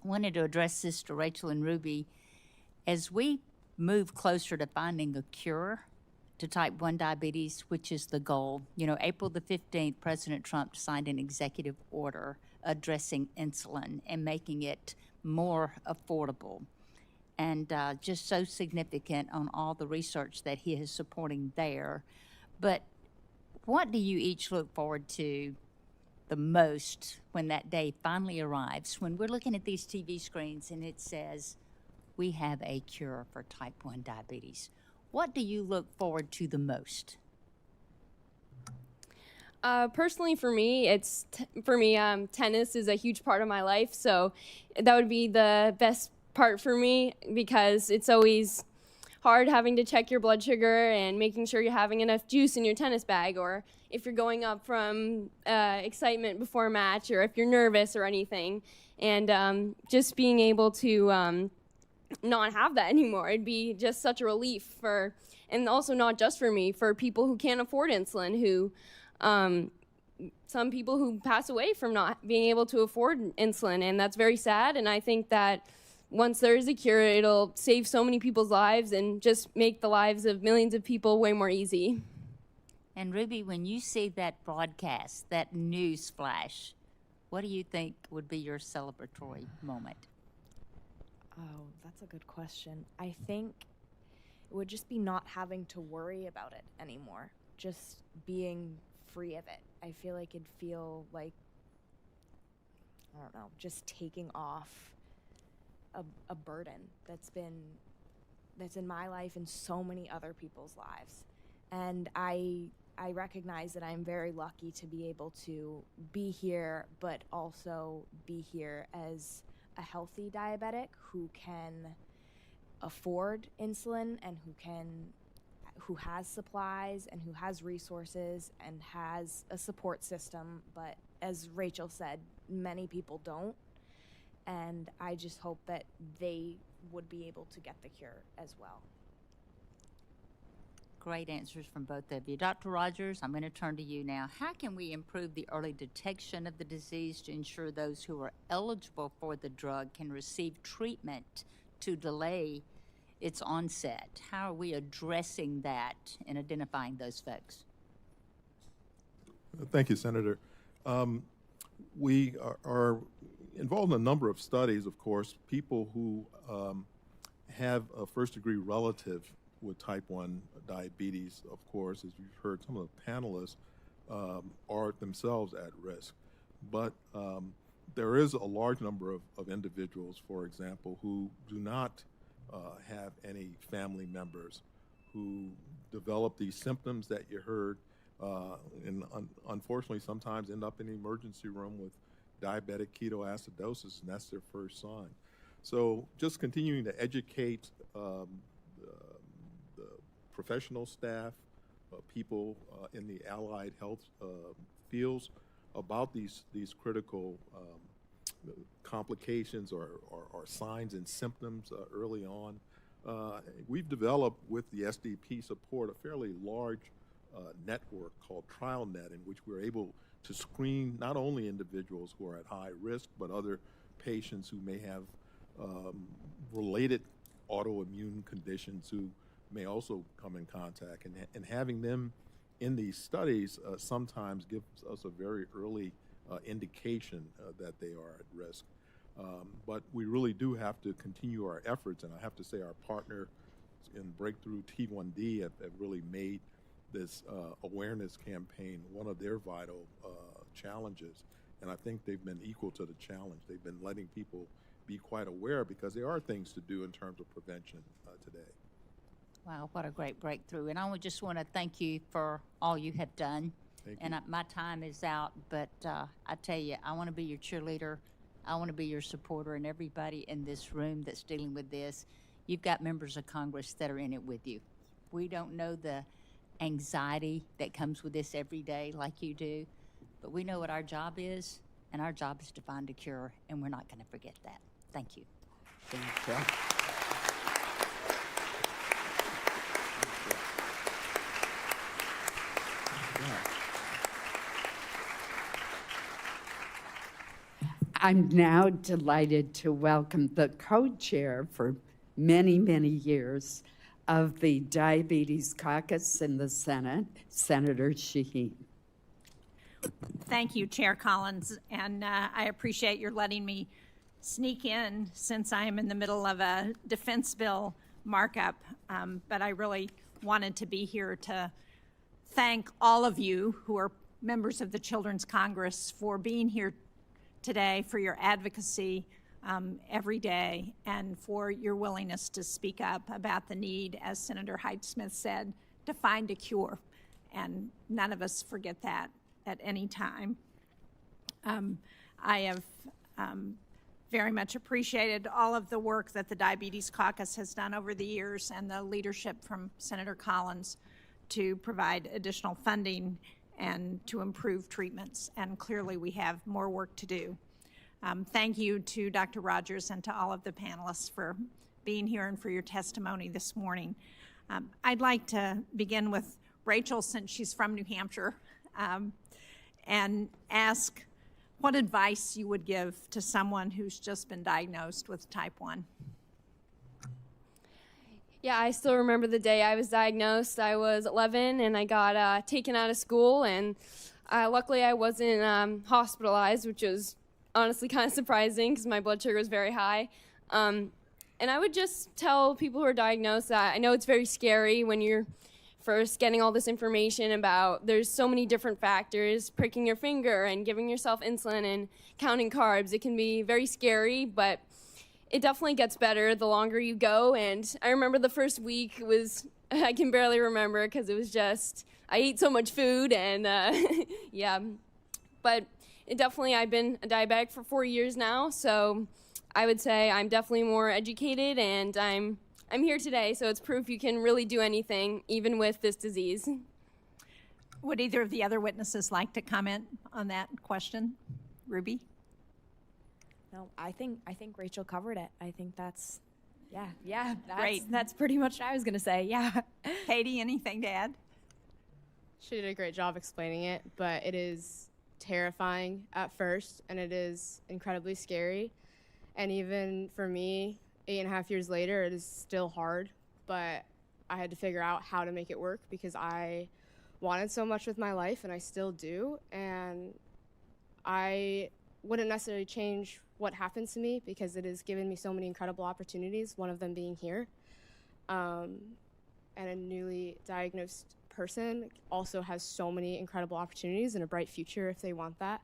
wanted to address this to Rachel and Ruby. As we move closer to finding a cure to type 1 diabetes, which is the goal, April the 15th, President Trump signed an executive order addressing insulin and making it more affordable. And just so significant on all the research that he is supporting there. But what do you each look forward to the most when that day finally arrives, when we're looking at these TV screens and it says, we have a cure for type 1 diabetes? What do you look forward to the most? Personally, for me, tennis is a huge part of my life, so that would be the best part for me, because it's always hard having to check your blood sugar and making sure you're having enough juice in your tennis bag, or if you're going up from excitement before a match, or if you're nervous or anything. And just being able to not have that anymore, it'd be just such a relief and also not just for me, for people who can't afford insulin, who some people who pass away from not being able to afford insulin, and that's very sad. And I think that once there is a cure, it'll save so many people's lives and just make the lives of millions of people way more easy. And Ruby, when you see that broadcast, that news flash, what do you think would be your celebratory moment? Oh, that's a good question. I think it would just be not having to worry about it anymore, just being free of it. I feel like it'd feel like, I don't know, just taking off a burden that's in my life and so many other people's lives. And I I recognize that I'm very lucky to be able to be here, but also be here as a healthy diabetic who can afford insulin and who has supplies and who has resources and has a support system. But as Rachel said, many people don't. And I just hope that they would be able to get the cure as well. Great answers from both of you. Dr. Rodgers, I'm going to turn to you now. How can we improve the early detection of the disease to ensure those who are eligible for the drug can receive treatment to delay its onset? How are we addressing that and identifying those folks? Thank you, Senator. We are involved in a number of studies, of course. People who have a first-degree relative with type 1 diabetes, of course, as you've heard, some of the panelists are themselves at risk. But there is a large number of individuals, for example, who do not have any family members who develop these symptoms that you heard, and unfortunately sometimes end up in the emergency room with diabetic ketoacidosis, and that's their first sign. So just continuing to educate the professional staff, people in the allied health fields about these critical complications or signs and symptoms early on. We've developed with the SDP support a fairly large network called TrialNet, in which we're able to screen not only individuals who are at high risk, but other patients who may have related autoimmune conditions who may also come in contact. And having them in these studies sometimes gives us a very early indication that they are at risk. But we really do have to continue our efforts, and I have to say our partner in Breakthrough T1D have really made this awareness campaign one of their vital challenges, and I think they've been equal to the challenge. They've been letting people be quite aware because there are things to do in terms of prevention today. Wow, what a great breakthrough. And I would just want to thank you for all you have done. Thank And you. my time is out, but I tell you, I want to be your cheerleader. I want to be your supporter, and everybody in this room that's dealing with this, you've got members of Congress that are in it with you. We don't know the anxiety that comes with this every day like you do, but we know what our job is, and our job is to find a cure, and we're not going to forget that. Thank you. Thank you. I'm now delighted to welcome the co-chair for many, many years of the Diabetes Caucus in the Senate, Senator Shaheen. Thank you, Chair Collins, and I appreciate your letting me sneak in since I'm in the middle of a defense bill markup, but I really wanted to be here to thank all of you who are members of the Children's Congress for being here today, for your advocacy every day, and for your willingness to speak up about the need, as Senator Hyde-Smith said, to find a cure. And none of us forget that at any time. I have very much appreciated all of the work that the Diabetes Caucus has done over the years and the leadership from Senator Collins to provide additional funding and to improve treatments. And clearly we have more work to do. Thank you to Dr. Rodgers and to all of the panelists for being here and for your testimony this morning. I'd like to begin with Rachel, since she's from New Hampshire, and ask what advice you would give to someone who's just been diagnosed with type 1. Yeah, I still remember the day I was diagnosed. I was 11 and I got taken out of school, and luckily I wasn't hospitalized, which was honestly kind of surprising because my blood sugar was very high. And I would just tell people who are diagnosed that I know it's very scary when you're first getting all this information about there's so many different factors, pricking your finger and giving yourself insulin and counting carbs. It can be very scary, but it definitely gets better the longer you go. And I remember the first week was I can barely remember because it was just, I ate so much food and yeah. But it definitely, I've been a diabetic for 4 years now, so I would say I'm definitely more educated, and I'm here today, so it's proof you can really do anything, even with this disease. Would either of the other witnesses like to comment on that question? Ruby? No, I think Rachel covered it. I think that's Great. That's pretty much what I was gonna say. Yeah. Katie, anything to add? She did a great job explaining it, but it is terrifying at first, and it is incredibly scary. And even for me, 8.5 years later, it is still hard, but I had to figure out how to make it work because I wanted so much with my life, and I still do. And I wouldn't necessarily change what happens to me because it has given me so many incredible opportunities, one of them being here. And a newly diagnosed person also has so many incredible opportunities and a bright future if they want that.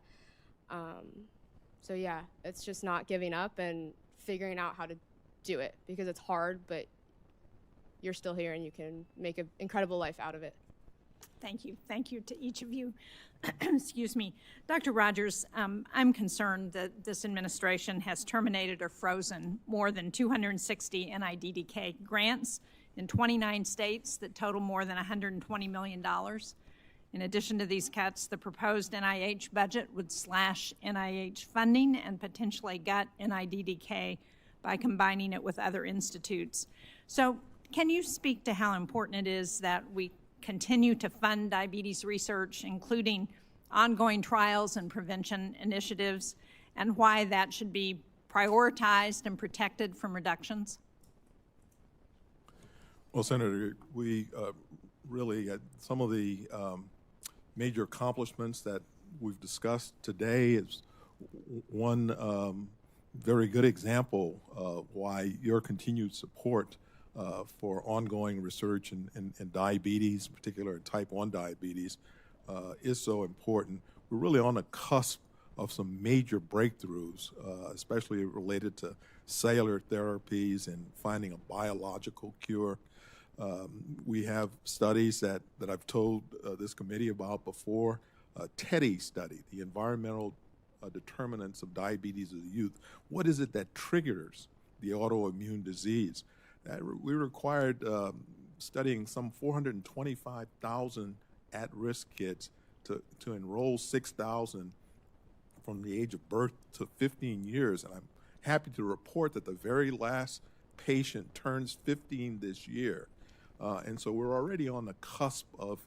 So yeah, it's just not giving up and figuring out how to do it because it's hard, but you're still here and you can make an incredible life out of it. Thank you. Thank you to each of you. Excuse me. Dr. Rodgers, I'm concerned that this administration has terminated or frozen more than 260 NIDDK grants in 29 states that total more than $120 million. In addition to these cuts, the proposed NIH budget would slash NIH funding and potentially gut NIDDK by combining it with other institutes. So can you speak to how important it is that we continue to fund diabetes research, including ongoing trials and prevention initiatives, and why that should be prioritized and protected from reductions? Well, Senator, we really, some of the major accomplishments that we've discussed today is one very good example of why your continued support for ongoing research in diabetes, particularly type 1 diabetes, is so important. We're really on the cusp of some major breakthroughs, especially related to cellular therapies and finding a biological cure. We have studies that I've told this committee about before. TEDdy study, the environmental determinants of diabetes of the youth. What is it that triggers the autoimmune disease? We required studying some 425,000 at-risk kids to enroll 6,000 from the age of birth to 15 years. And I'm happy to report that the very last patient turns 15 this year. And so we're already on the cusp of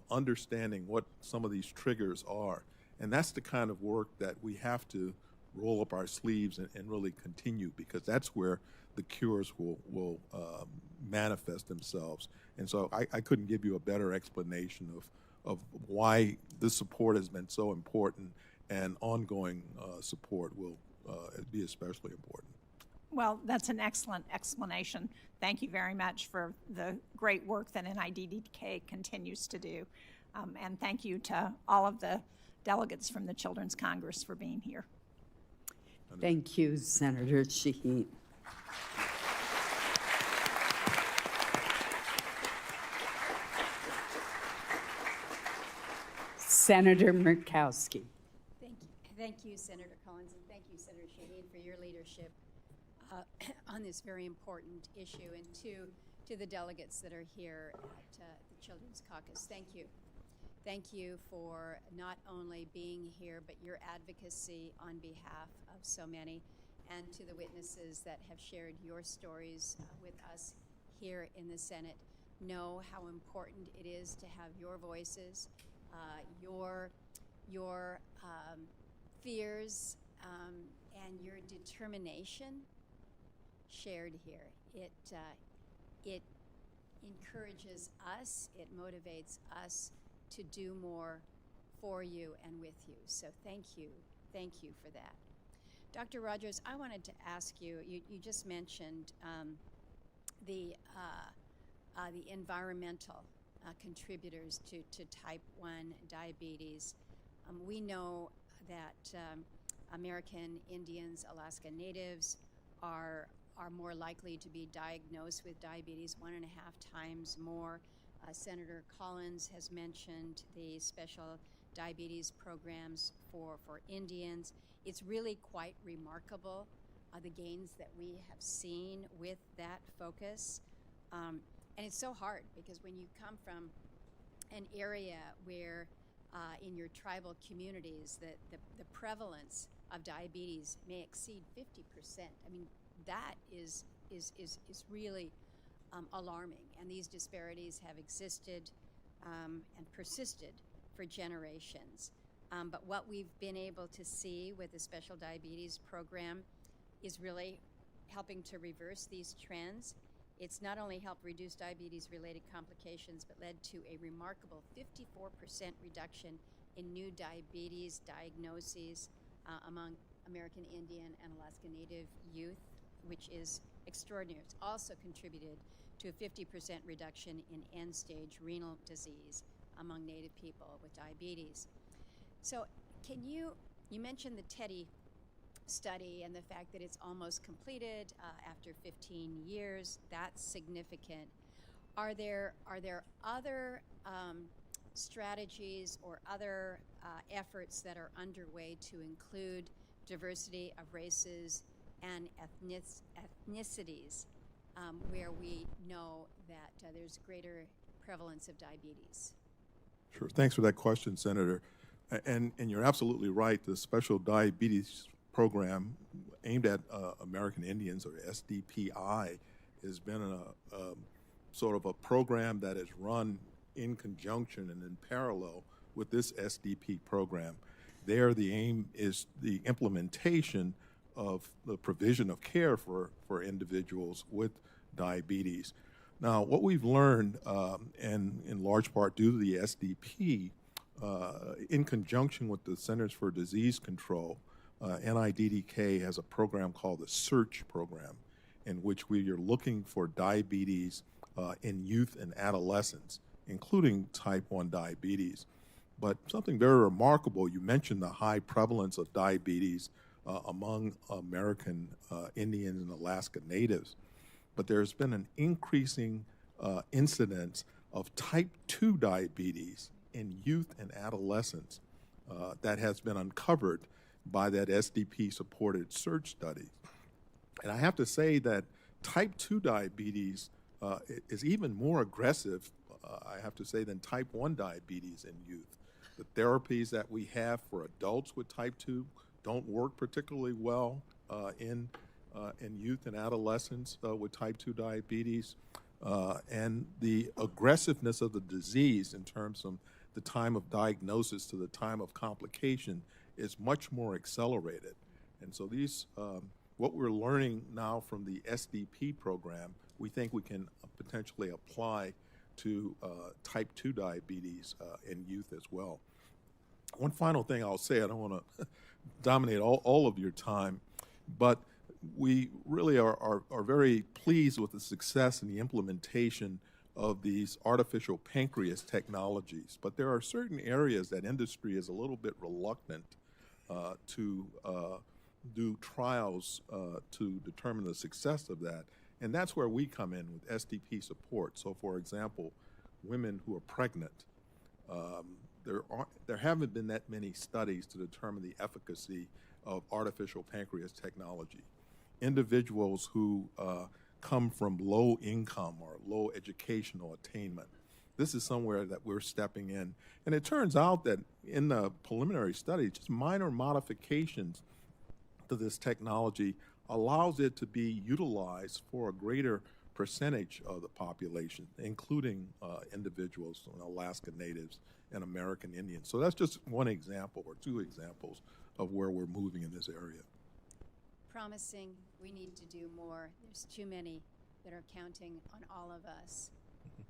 understanding what some of these triggers are. And that's the kind of work that we have to roll up our sleeves and really continue, because that's where the cures will manifest themselves. And so I couldn't give you a better explanation of why this support has been so important, and ongoing support will be especially important. Well, that's an excellent explanation. Thank you very much for the great work that NIDDK continues to do. And thank you to all of the delegates from the Children's Congress for being here. Thank you, Senator Shaheen. Senator Murkowski. Thank you, Senator Collins, and thank you, Senator Shaheen, for your leadership on this very important issue, and to the delegates that are here at the Children's Caucus. Thank you. Thank you for not only being here, but your advocacy on behalf of so many, and to the witnesses that have shared your stories with us here in the Senate. Know how important it is to have your voices, your fears, and your determination shared here. It encourages us, it motivates us to do more for you and with you. So thank you for that. Dr. Rodgers, I wanted to ask you, you just mentioned the environmental contributors to type 1 diabetes. We know that American Indians, Alaska Natives are are more likely to be diagnosed with diabetes, 1.5 times more. Senator Collins has mentioned the special diabetes programs for Indians. It's really quite remarkable, the gains that we have seen with that focus. And it's so hard because when you come from an area where in your tribal communities the prevalence of diabetes may exceed 50%. I mean, that is really alarming, and these disparities have existed and persisted for generations. But what we've been able to see with the special diabetes program is really helping to reverse these trends. It's not only helped reduce diabetes-related complications, but led to a remarkable 54% reduction in new diabetes diagnoses among American Indian and Alaska Native youth, which is extraordinary. It's also contributed to a 50% reduction in end-stage renal disease among Native people with diabetes. So you mentioned the TEDdy study and the fact that it's almost completed after 15 years. That's significant. Are there other strategies or other efforts that are underway to include diversity of races and ethnicities where we know that there's greater prevalence of diabetes? Sure. Thanks for that question, Senator. And you're absolutely right. The special diabetes program aimed at American Indians, or SDPI, has been a sort of a program that is run in conjunction and in parallel with this SDP program. There, the aim is the implementation of the provision of care for individuals with diabetes. Now, what we've learned, and in large part due to the SDP, in conjunction with the Centers for Disease Control, NIDDK has a program called the SEARCH program, in which we are looking for diabetes in youth and adolescents, including type 1 diabetes. But something very remarkable, you mentioned the high prevalence of diabetes among American Indians and Alaska Natives. But there's been an increasing incidence of type 2 diabetes in youth and adolescents that has been uncovered by that SDP-supported SEARCH study. And I have to say that type 2 diabetes is even more aggressive, I have to say, than type 1 diabetes in youth. The therapies that we have for adults with type 2 don't work particularly well in youth and adolescents with type 2 diabetes. And the aggressiveness of the disease in terms of the time of diagnosis to the time of complication is much more accelerated. And so these, what we're learning now from the SDP program, we think we can potentially apply to type 2 diabetes in youth as well. One final thing I'll say, I don't want to dominate all of your time, but we really are very pleased with the success in the implementation of these artificial pancreas technologies. But there are certain areas that industry is a little bit reluctant to do trials to determine the success of that. And that's where we come in with SDP support. So, for example, women who are pregnant, there haven't been that many studies to determine the efficacy of artificial pancreas technology. Individuals who come from low income or low educational attainment. This is somewhere that we're stepping in. And it turns out that in the preliminary study, just minor modifications to this technology allows it to be utilized for a greater percentage of the population, including individuals, Alaska Natives and American Indians. So that's just one example or two examples of where we're moving in this area. Promising. We need to do more. There's too many that are counting on all of us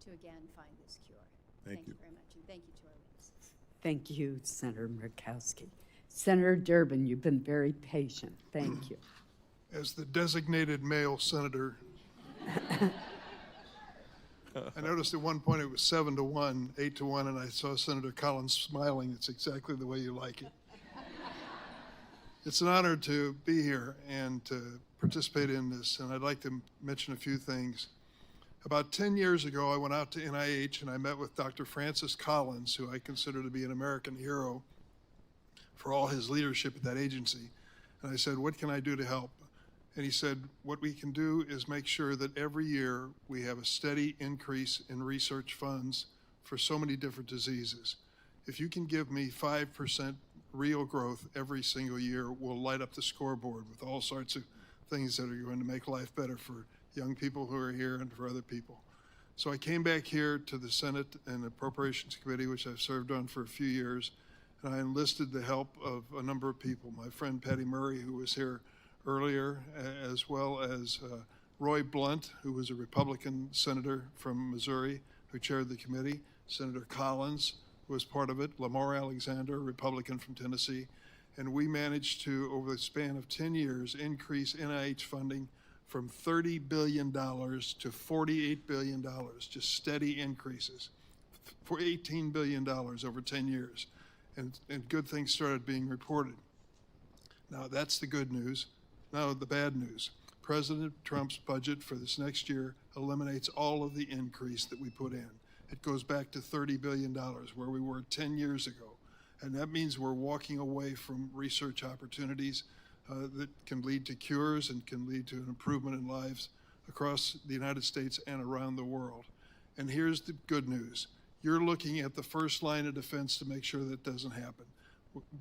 to again find this cure. Thank you very much, and thank you to our witnesses. Thank you, Senator Murkowski. Senator Durbin, you've been very patient. Thank you. As the designated male senator, I noticed at one point it was 7-1, 8-1, and I saw Senator Collins smiling. It's exactly the way you like it. It's an honor to be here and to participate in this, and I'd like to mention a few things. About 10 years ago, I went out to NIH and I met with Dr. Francis Collins, who I consider to be an American hero for all his leadership at that agency. And I said, what can I do to help? And he said, what we can do is make sure that every year we have a steady increase in research funds for so many different diseases. If you can give me 5% real growth every single year, we'll light up the scoreboard with all sorts of things that are going to make life better for young people who are here and for other people. So I came back here to the Senate and Appropriations Committee, which I've served on for a few years, and I enlisted the help of a number of people. My friend Patty Murray, who was here earlier, as well as Roy Blunt, who was a Republican senator from Missouri, who chaired the committee, Senator Collins, who was part of it, Lamar Alexander, a Republican from Tennessee, and we managed to, over the span of 10 years, increase NIH funding from $30 billion to $48 billion, just steady increases, for $18 billion over 10 years. And good things started being reported. Now, that's the good news. Now, the bad news. President Trump's budget for this next year eliminates all of the increase that we put in. It goes back to $30 billion, where we were 10 years ago. And that means we're walking away from research opportunities that can lead to cures and can lead to an improvement in lives across the United States and around the world. And here's the good news. You're looking at the first line of defense to make sure that doesn't happen.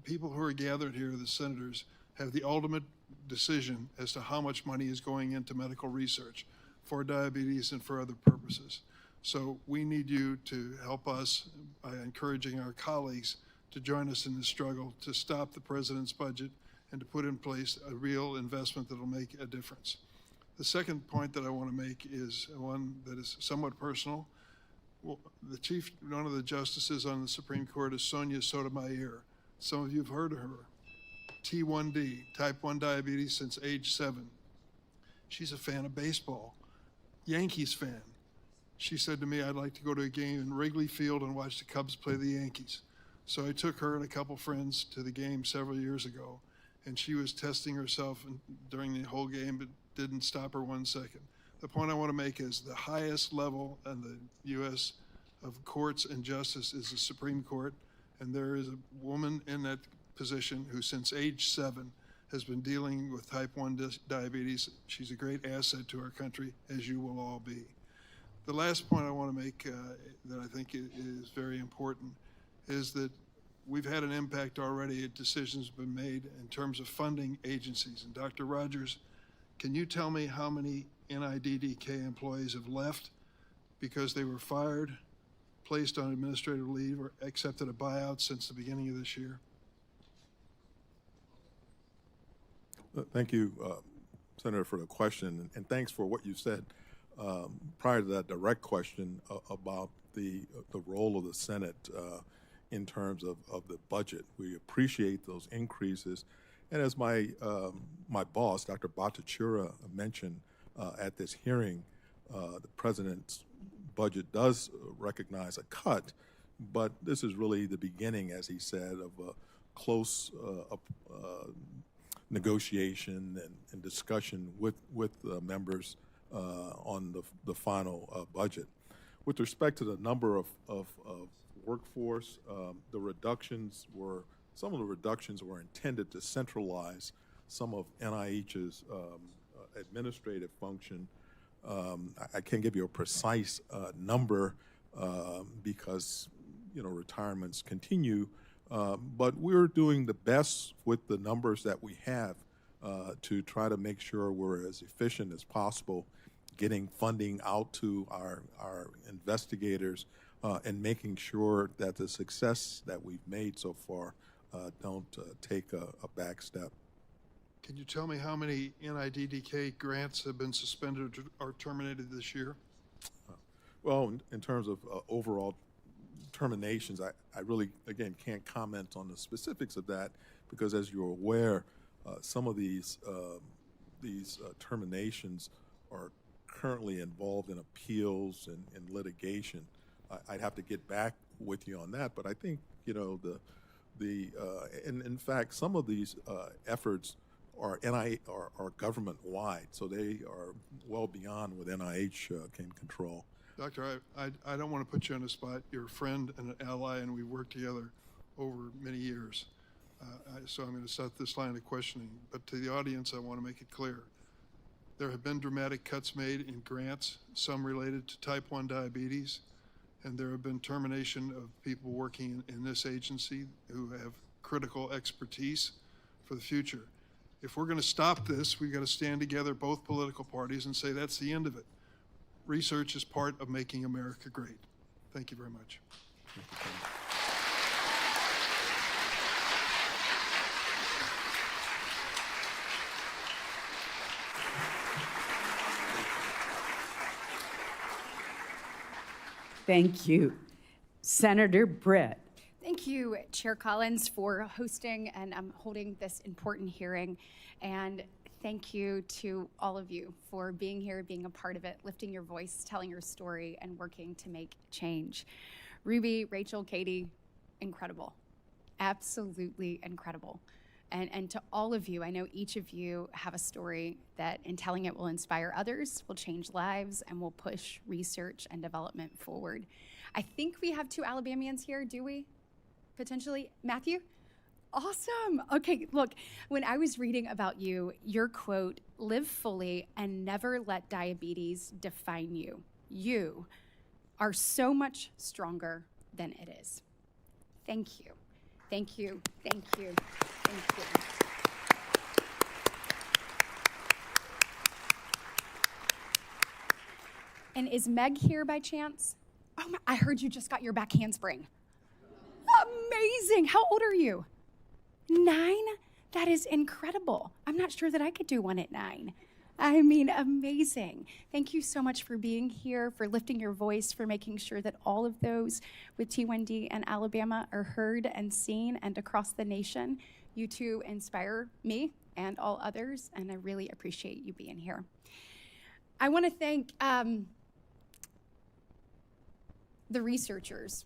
People who are gathered here, the senators, have the ultimate decision as to how much money is going into medical research for diabetes and for other purposes. So we need you to help us by encouraging our colleagues to join us in the struggle to stop the president's budget and to put in place a real investment that will make a difference. The second point that I want to make is one that is somewhat personal. Well, one of the justices on the Supreme Court is Sonia Sotomayor. Some of you have heard of her. T1D, type 1 diabetes since age 7. She's a fan of baseball, Yankees fan. She said to me, I'd like to go to a game in Wrigley Field and watch the Cubs play the Yankees. So I took her and a couple friends to the game several years ago, and she was testing herself during the whole game, but didn't stop her 1 second. The point I want to make is the highest level in the U.S. of courts and justice is the Supreme Court, and there is a woman in that position who since age 7 has been dealing with type 1 diabetes. She's a great asset to our country, as you will all be. The last point I want to make that I think is very important is that we've had an impact already. Decisions have been made in terms of funding agencies. And Dr. Rodgers, can you tell me how many NIDDK employees have left because they were fired, placed on administrative leave, or accepted a buyout since the beginning of this year? Thank you, Senator, for the question, and thanks for what you said prior to that direct question about the role of the Senate in terms of the budget. We appreciate those increases, and as my boss, Dr. Bhattacharya, mentioned at this hearing, the president's budget does recognize a cut, but this is really the beginning, as he said, of a close negotiation and discussion with members on the final budget. With respect to the number of workforce, some of the reductions were intended to centralize some of NIH's administrative function. I can't give you a precise number because retirements continue, but we're doing the best with the numbers that we have to try to make sure we're as efficient as possible, getting funding out to our investigators and making sure that the success that we've made so far don't take a back step. Can you tell me how many NIDDK grants have been suspended or terminated this year? Well, in terms of overall terminations, I really, again, can't comment on the specifics of that because, as you're aware, some of these terminations are currently involved in appeals and litigation. I'd have to get back with you on that, but I think the And in fact, some of these efforts are are government-wide, so they are well beyond what NIH can control. Doctor, I don't want to put you on the spot. You're a friend and an ally, and we've worked together over many years. So I'm going to set this line of questioning. But to the audience, I want to make it clear. There have been dramatic cuts made in grants, some related to type 1 diabetes, and there have been termination of people working in this agency who have critical expertise for the future. If we're going to stop this, we've got to stand together, both political parties, and say that's the end of it. Research is part of making America great. Thank you very much. Thank you. Senator Britt. Thank you, Chair Collins, for hosting and holding this important hearing. And thank you to all of you for being here, being a part of it, lifting your voice, telling your story, and working to make change. Ruby, Rachel, Katie, incredible. Absolutely incredible. And to all of you, I know each of you have a story that in telling it will inspire others, will change lives, and will push research and development forward. I think we have 2 Alabamians here, do we? Potentially. Matthew? Awesome. Okay, look, when I was reading about you, your quote, "Live fully and never let diabetes define you. You are so much stronger than it is." Thank you. Thank you. Thank you. Thank you. And is Meg here by chance? Oh, I heard you just got your back handspring. Amazing. How old are you? 9? That is incredible. I'm not sure that I could do one at 9. I mean, amazing. Thank you so much for being here, for lifting your voice, for making sure that all of those with T1D and Alabama are heard and seen and across the nation. You two inspire me and all others, and I really appreciate you being here. I want to thank the researchers.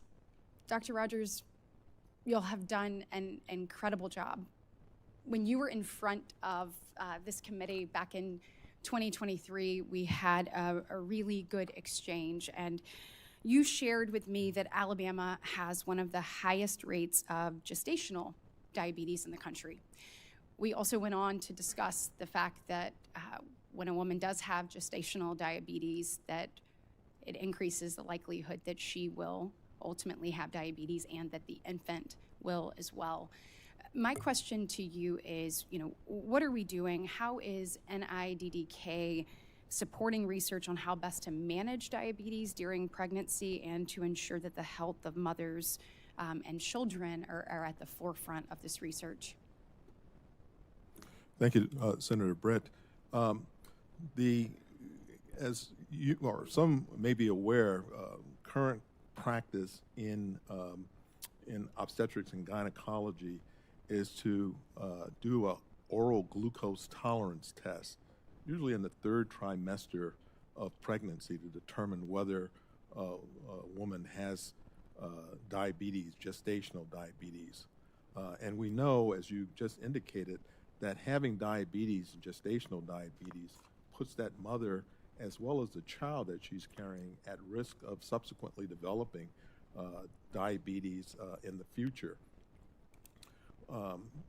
Dr. Rodgers, you'll have done an incredible job. When you were in front of this committee back in 2023, we had a really good exchange, and you shared with me that Alabama has one of the highest rates of gestational diabetes in the country. We also went on to discuss the fact that when a woman does have gestational diabetes, that it increases the likelihood that she will ultimately have diabetes and that the infant will as well. My question to you is, what are we doing? How is NIDDK supporting research on how best to manage diabetes during pregnancy and to ensure that the health of mothers and children are at the forefront of this research? Thank you, Senator Britt. As you or some may be aware, current practice in obstetrics and gynecology is to do an oral glucose tolerance test, usually in the 3rd trimester of pregnancy, to determine whether a woman has diabetes, gestational diabetes. And we know, as you just indicated, that having diabetes, gestational diabetes, puts that mother as well as the child that she's carrying at risk of subsequently developing diabetes in the future.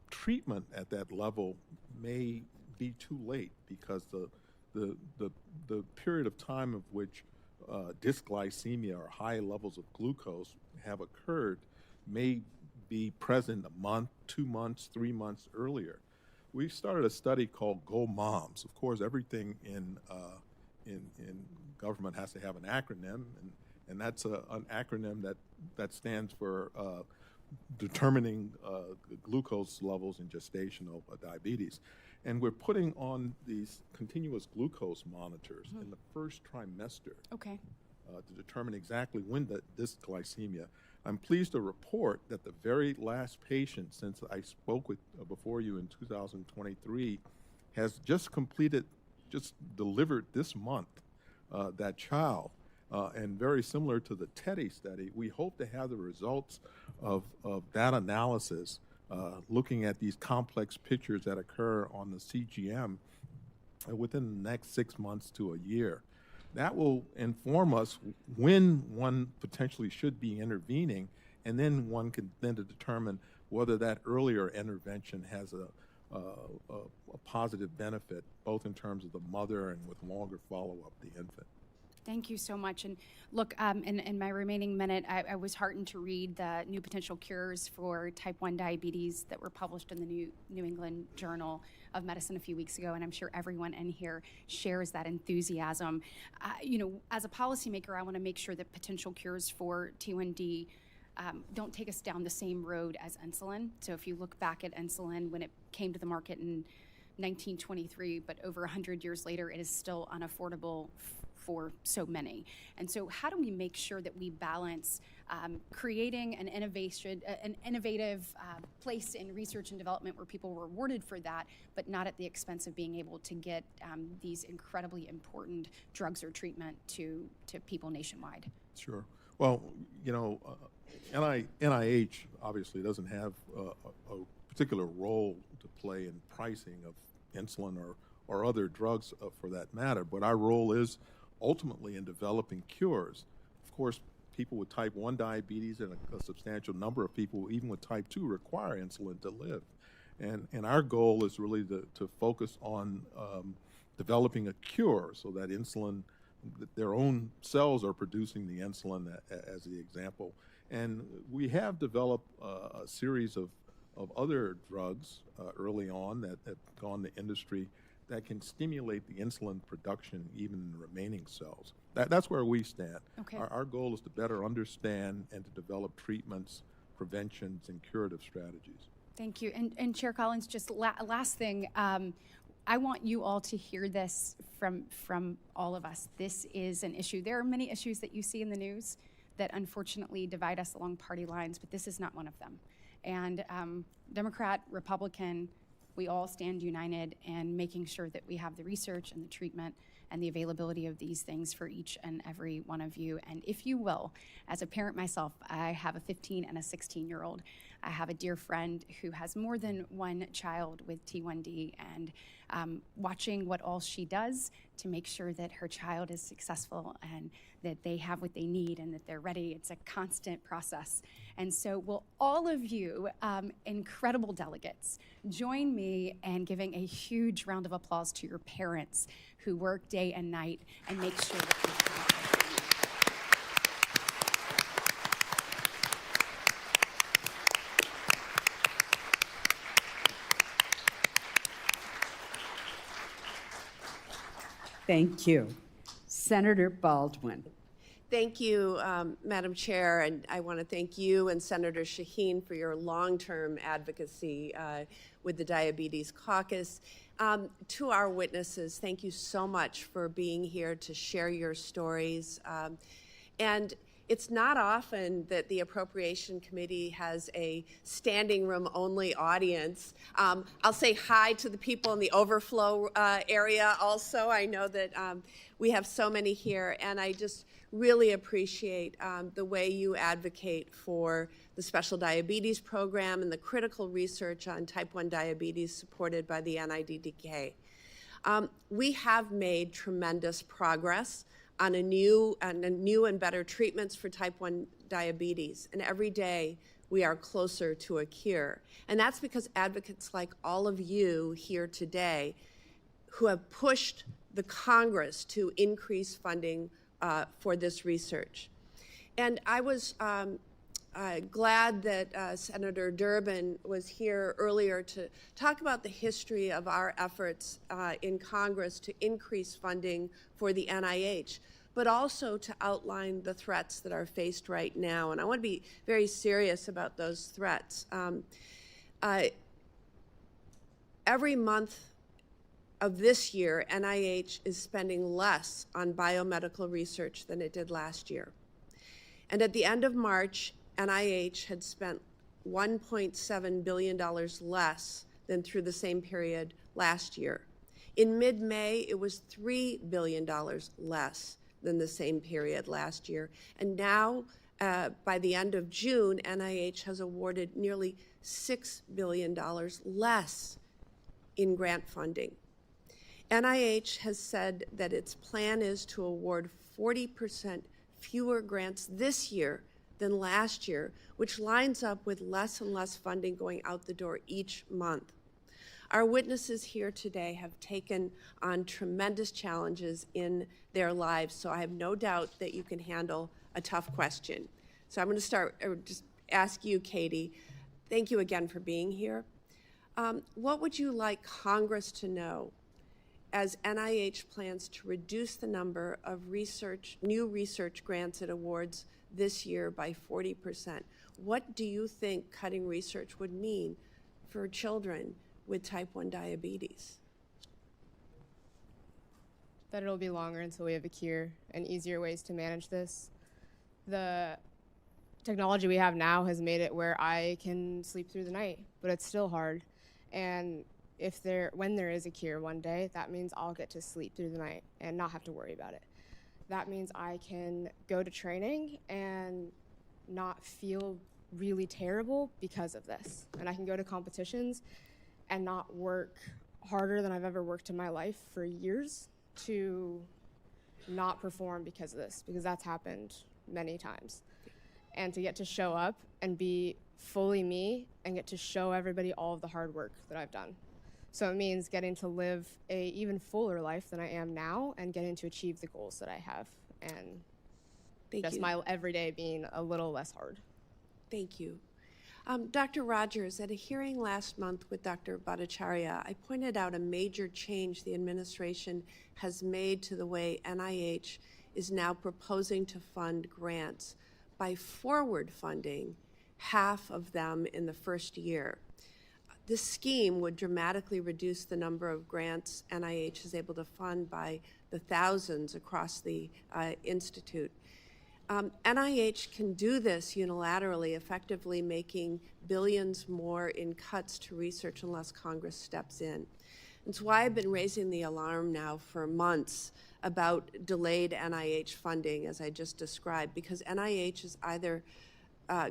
Treatment at that level may be too late because the period of time of which dysglycemia or high levels of glucose have occurred may be present a month, 2 months, 3 months earlier. We started a study called Go Moms. Of course, everything in government has to have an acronym, and that's an acronym that stands for determining the glucose levels in gestational diabetes. And we're putting on these continuous glucose monitors in the 1st trimester to determine exactly when the dysglycemia. I'm pleased to report that the very last patient since I spoke with before you in 2023 has just delivered this month that child. And very similar to the TEDdy study, we hope to have the results of data analysis, looking at these complex pictures that occur on the CGM within the next 6 months to a year. That will inform us when one potentially should be intervening, and then one can then determine whether that earlier intervention has a positive benefit, both in terms of the mother and with longer follow-up the infant. Thank you so much. And look, in my remaining minute, I was heartened to read the new potential cures for type 1 diabetes that were published in the New England Journal of Medicine a few weeks ago, and I'm sure everyone in here shares that enthusiasm. As a policymaker, I want to make sure that potential cures for T1D don't take us down the same road as insulin. So if you look back at insulin when it came to the market in 1923, but over 100 years later, it is still unaffordable for so many. And so how do we make sure that we balance creating an innovative place in research and development where people are rewarded for that, but not at the expense of being able to get these incredibly important drugs or treatment to people nationwide? Sure. Well, NIH obviously doesn't have a particular role to play in pricing of insulin or other drugs for that matter, but our role is ultimately in developing cures. Of course, people with type 1 diabetes and a substantial number of people, even with type 2, require insulin to live. And our goal is really to focus on developing a cure so that insulin, their own cells are producing the insulin as the example. And we have developed a series of other drugs early on that have gone to industry that can stimulate the insulin production even in the remaining cells. That's where we stand. Okay. Our goal is to better understand and to develop treatments, preventions, and curative strategies. Thank you. And Chair Collins, just last thing, I want you all to hear this from all of us. This is an issue. There are many issues that you see in the news that unfortunately divide us along party lines, but this is not one of them. And Democrat, Republican, we all stand united in making sure that we have the research and the treatment and the availability of these things for each and every one of you. And if you will, as a parent myself, I have a 15 and a 16-year-old. I have a dear friend who has more than one child with T1D, and watching what all she does to make sure that her child is successful and that they have what they need and that they're ready. It's a constant process. And so will all of you incredible delegates join me in giving a huge round of applause to your parents who work day and night and make sure that we have Thank you. Senator Baldwin. Thank you, Madam Chair, and I want to thank you and Senator Shaheen for your long-term advocacy with the Diabetes Caucus. To our witnesses, thank you so much for being here to share your stories. And it's not often that the Appropriation Committee has a standing room only audience. I'll say hi to the people in the overflow area also. I know that we have so many here, and I just really appreciate the way you advocate for the Special Diabetes Program and the critical research on type 1 diabetes supported by the NIDDK. We have made tremendous progress on new and better treatments for type 1 diabetes. And every day we are closer to a cure. And that's because advocates like all of you here today who have pushed the Congress to increase funding for this research. And I was glad that Senator Durbin was here earlier to talk about the history of our efforts in Congress to increase funding for the NIH, but also to outline the threats that are faced right now. And I want to be very serious about those threats. Every month of this year, NIH is spending less on biomedical research than it did last year. And at the end of March, NIH had spent $1.7 billion less than through the same period last year. In mid-May, it was $3 billion less than the same period last year. And now, By the end of June, NIH has awarded nearly $6 billion less in grant funding. NIH has said that its plan is to award 40% fewer grants this year than last year, which lines up with less and less funding going out the door each month. Our witnesses here today have taken on tremendous challenges in their lives, so I have no doubt that you can handle a tough question. So I'm going to start, or just ask you, Katie, thank you again for being here. What would you like Congress to know as NIH plans to reduce the number of new research grants it awards this year by 40%? What do you think cutting research would mean for children with type 1 diabetes? That it'll be longer until we have a cure and easier ways to manage this. The technology we have now has made it where I can sleep through the night, but it's still hard. And when there is a cure one day, that means I'll get to sleep through the night and not have to worry about it. That means I can go to training and not feel really terrible because of this. And I can go to competitions and not work harder than I've ever worked in my life for years to not perform because of this, because that's happened many times. And to get to show up and be fully me and get to show everybody all of the hard work that I've done. So it means getting to live a even fuller life than I am now and getting to achieve the goals that I have, and just my everyday being a little less hard. Thank you. Dr. Rodgers, at a hearing last month with Dr. Bhattacharya, I pointed out a major change the administration has made to the way NIH is now proposing to fund grants by forward funding half of them in the first year. This scheme would dramatically reduce the number of grants NIH is able to fund by the thousands across the institute. NIH can do this unilaterally, effectively making billions more in cuts to research unless Congress steps in. It's why I've been raising the alarm now for months about delayed NIH funding, as I just described, because NIH is either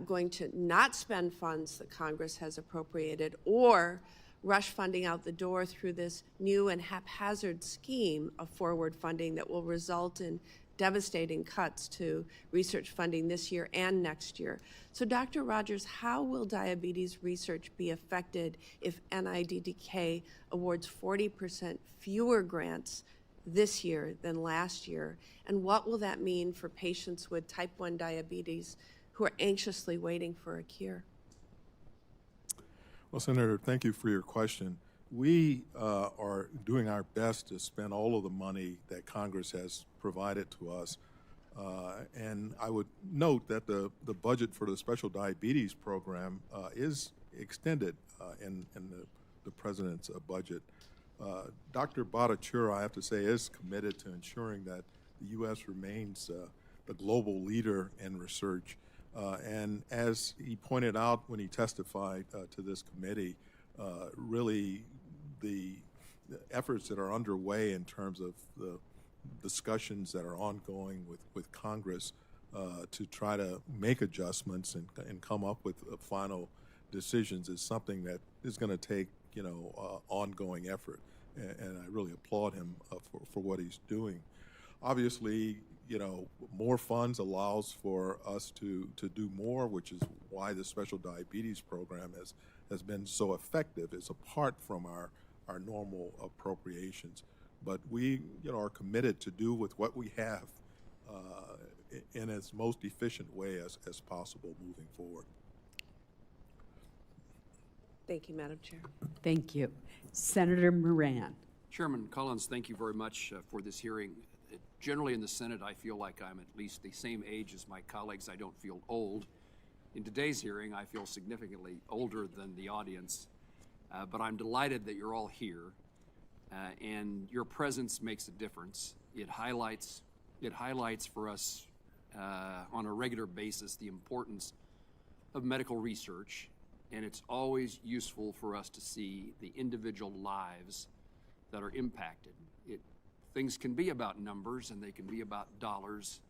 going to not spend funds that Congress has appropriated or rush funding out the door through this new and haphazard scheme of forward funding that will result in devastating cuts to research funding this year and next year. So Dr. Rodgers, how will diabetes research be affected if NIDDK awards 40% fewer grants this year than last year? And what will that mean for patients with type 1 diabetes who are anxiously waiting for a cure? Well, Senator, thank you for your question. We are doing our best to spend all of the money that Congress has provided to us. And I would note that the budget for the special diabetes program is extended in the president's budget. Dr. Bhattacharya, I have to say, is committed to ensuring that the U.S. remains the global leader in research. And as he pointed out when he testified to this committee, really the efforts that are underway in terms of the discussions that are ongoing with Congress to try to make adjustments and come up with final decisions is something that is going to take, ongoing effort. And I really applaud him for what he's doing. Obviously, more funds allows for us to do more, which is why the special diabetes program has been so effective. It's apart from our normal appropriations. But we are committed to do with what we have in its most efficient way as possible moving forward. Thank you, Madam Chair. Thank you. Senator Moran. Chairman Collins, thank you very much for this hearing. Generally in the Senate, I feel like I'm at least the same age as my colleagues. I don't feel old. In today's hearing, I feel significantly older than the audience, but I'm delighted that you're all here, and your presence makes a difference. It highlights for us on a regular basis the importance of medical research, and it's always useful for us to see the individual lives that are impacted. Things can be about numbers and they can be about dollars,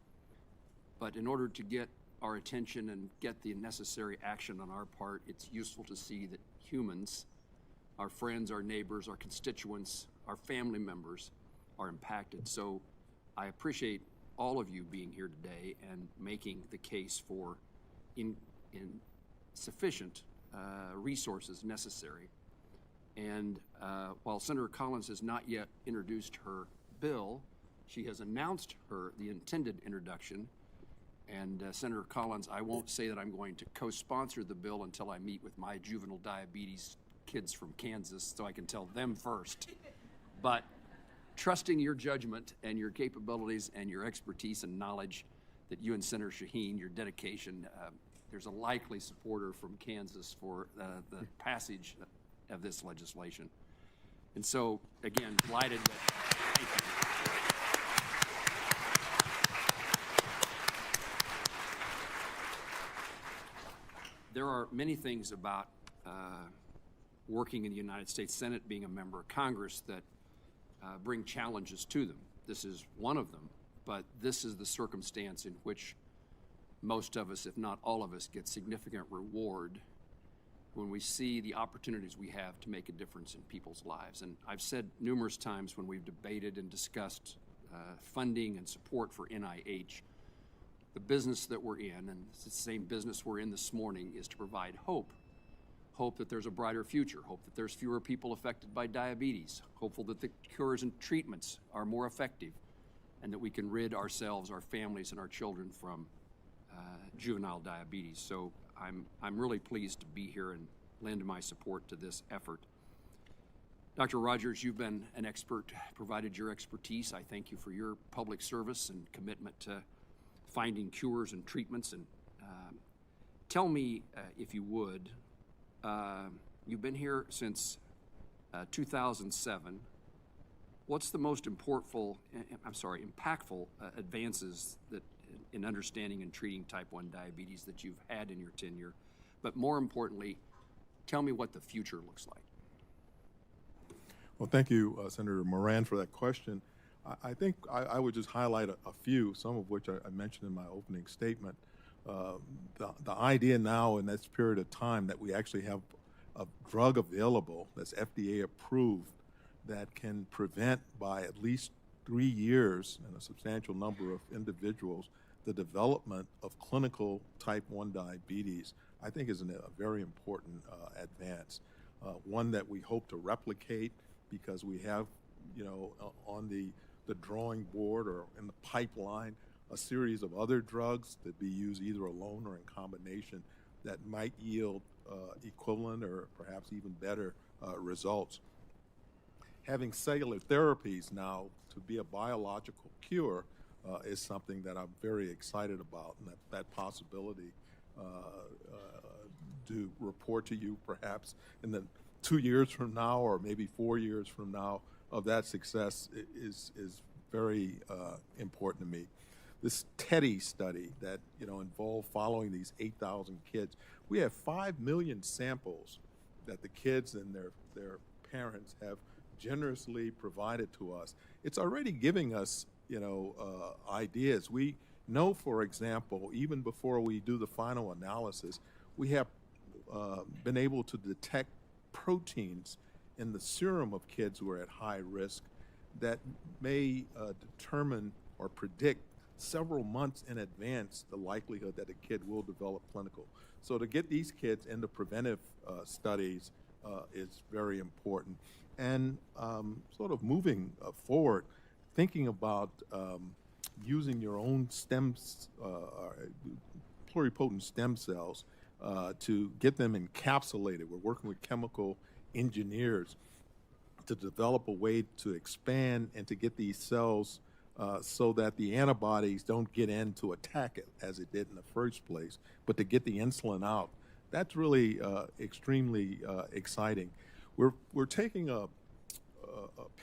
but in order to get our attention and get the necessary action on our part, it's useful to see that humans, our friends, our neighbors, our constituents, our family members are impacted. So I appreciate all of you being here today and making the case for sufficient resources necessary. And while Senator Collins has not yet introduced her bill, she has announced the intended introduction. And Senator Collins, I won't say that I'm going to co-sponsor the bill until I meet with my juvenile diabetes kids from Kansas so I can tell them first. But trusting your judgment and your capabilities and your expertise and knowledge that you and Senator Shaheen, your dedication, there's a likely supporter from Kansas for the passage of this legislation. And so, again, delighted that, thank you. There are many things about working in the United States Senate, being a member of Congress, that bring challenges to them. This is one of them, but this is the circumstance in which most of us, if not all of us, get significant reward when we see the opportunities we have to make a difference in people's lives. And I've said numerous times when we've debated and discussed funding and support for NIH, the business that we're in, and it's the same business we're in this morning, is to provide hope. Hope that there's a brighter future, hope that there's fewer people affected by diabetes, hopeful that the cures and treatments are more effective, and that we can rid ourselves, our families, and our children from juvenile diabetes. So I'm really pleased to be here and lend my support to this effort. Dr. Rodgers, you've been an expert, provided your expertise. I thank you for your public service and commitment to finding cures and treatments. And tell me, if you would, you've been here since 2007. What's the most impactful advances that in understanding and treating type 1 diabetes that you've had in your tenure? But more importantly, tell me what the future looks like. Well, thank you, Senator Moran, for that question. I think I would just highlight a few, some of which I mentioned in my opening statement. The idea now in this period of time that we actually have a drug available that's FDA approved that can prevent by at least 3 years and a substantial number of individuals the development of clinical type 1 diabetes, I think is a very important advance. One that we hope to replicate because we have, on the drawing board or in the pipeline a series of other drugs that be used either alone or in combination that might yield equivalent or perhaps even better results. Having cellular therapies now to be a biological cure is something that I'm very excited about, and that possibility to report to you perhaps in the 2 years from now or maybe 4 years from now of that success is very important to me. This TEDdy study that involved following these 8,000 kids, we have 5 million samples that the kids and their parents have generously provided to us. It's already giving us ideas. We know, for example, even before we do the final analysis, we have been able to detect proteins in the serum of kids who are at high risk that may determine or predict several months in advance the likelihood that a kid will develop clinical. So to get these kids into preventive studies is very important. And sort of moving forward, thinking about using your own pluripotent stem cells to get them encapsulated. We're working with chemical engineers to develop a way to expand and to get these cells so that the antibodies don't get in to attack it as it did in the first place, but to get the insulin out. That's really extremely exciting. We're taking a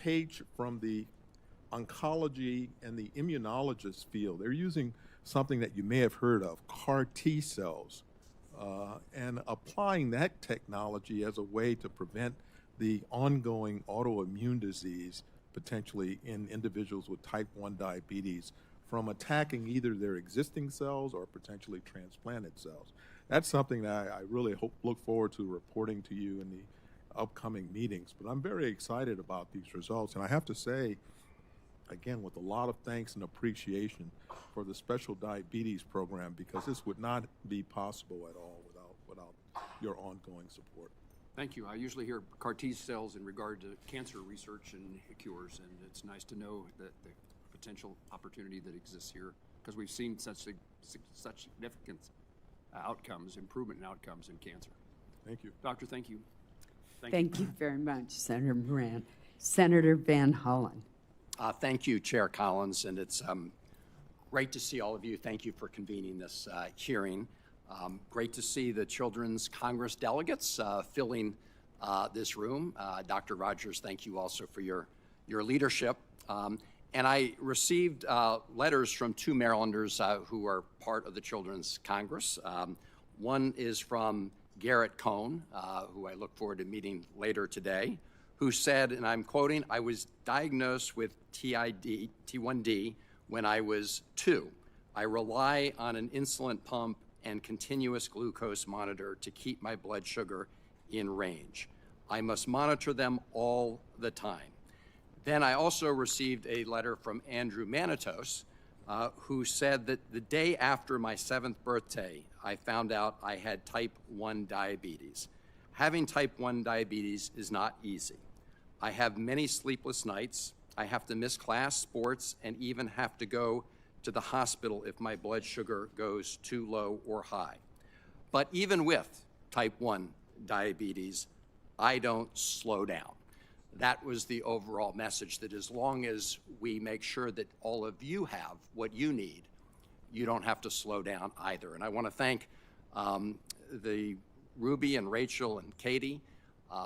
page from the oncology and the immunologist field. They're using something that you may have heard of, CAR T cells, and applying that technology as a way to prevent the ongoing autoimmune disease potentially in individuals with type 1 diabetes from attacking either their existing cells or potentially transplanted cells. That's something that I really look forward to reporting to you in the upcoming meetings. But I'm very excited about these results. And I have to say, again, with a lot of thanks and appreciation for the Special Diabetes Program, because this would not be possible at all without your ongoing support. Thank you. I usually hear CAR T cells in regard to cancer research and cures, and it's nice to know that the potential opportunity that exists here, because we've seen such significant outcomes, improvement in outcomes in cancer. Thank you. Doctor, thank you. Thank you very much, Senator Moran. Senator Van Hollen. Thank you, Chair Collins, and it's great to see all of you. Thank you for convening this hearing. Great to see the Children's Congress delegates filling this room. Dr. Rodgers, thank you also for your leadership. And I received letters from two Marylanders who are part of the Children's Congress. One is from Garrett Cohn, who I look forward to meeting later today, who said, and I'm quoting, "I was diagnosed with T1D when I was 2. I rely on an insulin pump and continuous glucose monitor to keep my blood sugar in range. I must monitor them all the time." Then I also received a letter from Andrew Manitos, who said that the day after my 7th birthday, I found out I had type 1 diabetes. Having type 1 diabetes is not easy. I have many sleepless nights. I have to miss class, sports, and even have to go to the hospital if my blood sugar goes too low or high. But even with type 1 diabetes, I don't slow down. That was the overall message, that as long as we make sure that all of you have what you need, you don't have to slow down either. And I want to thank the Ruby and Rachel and Katie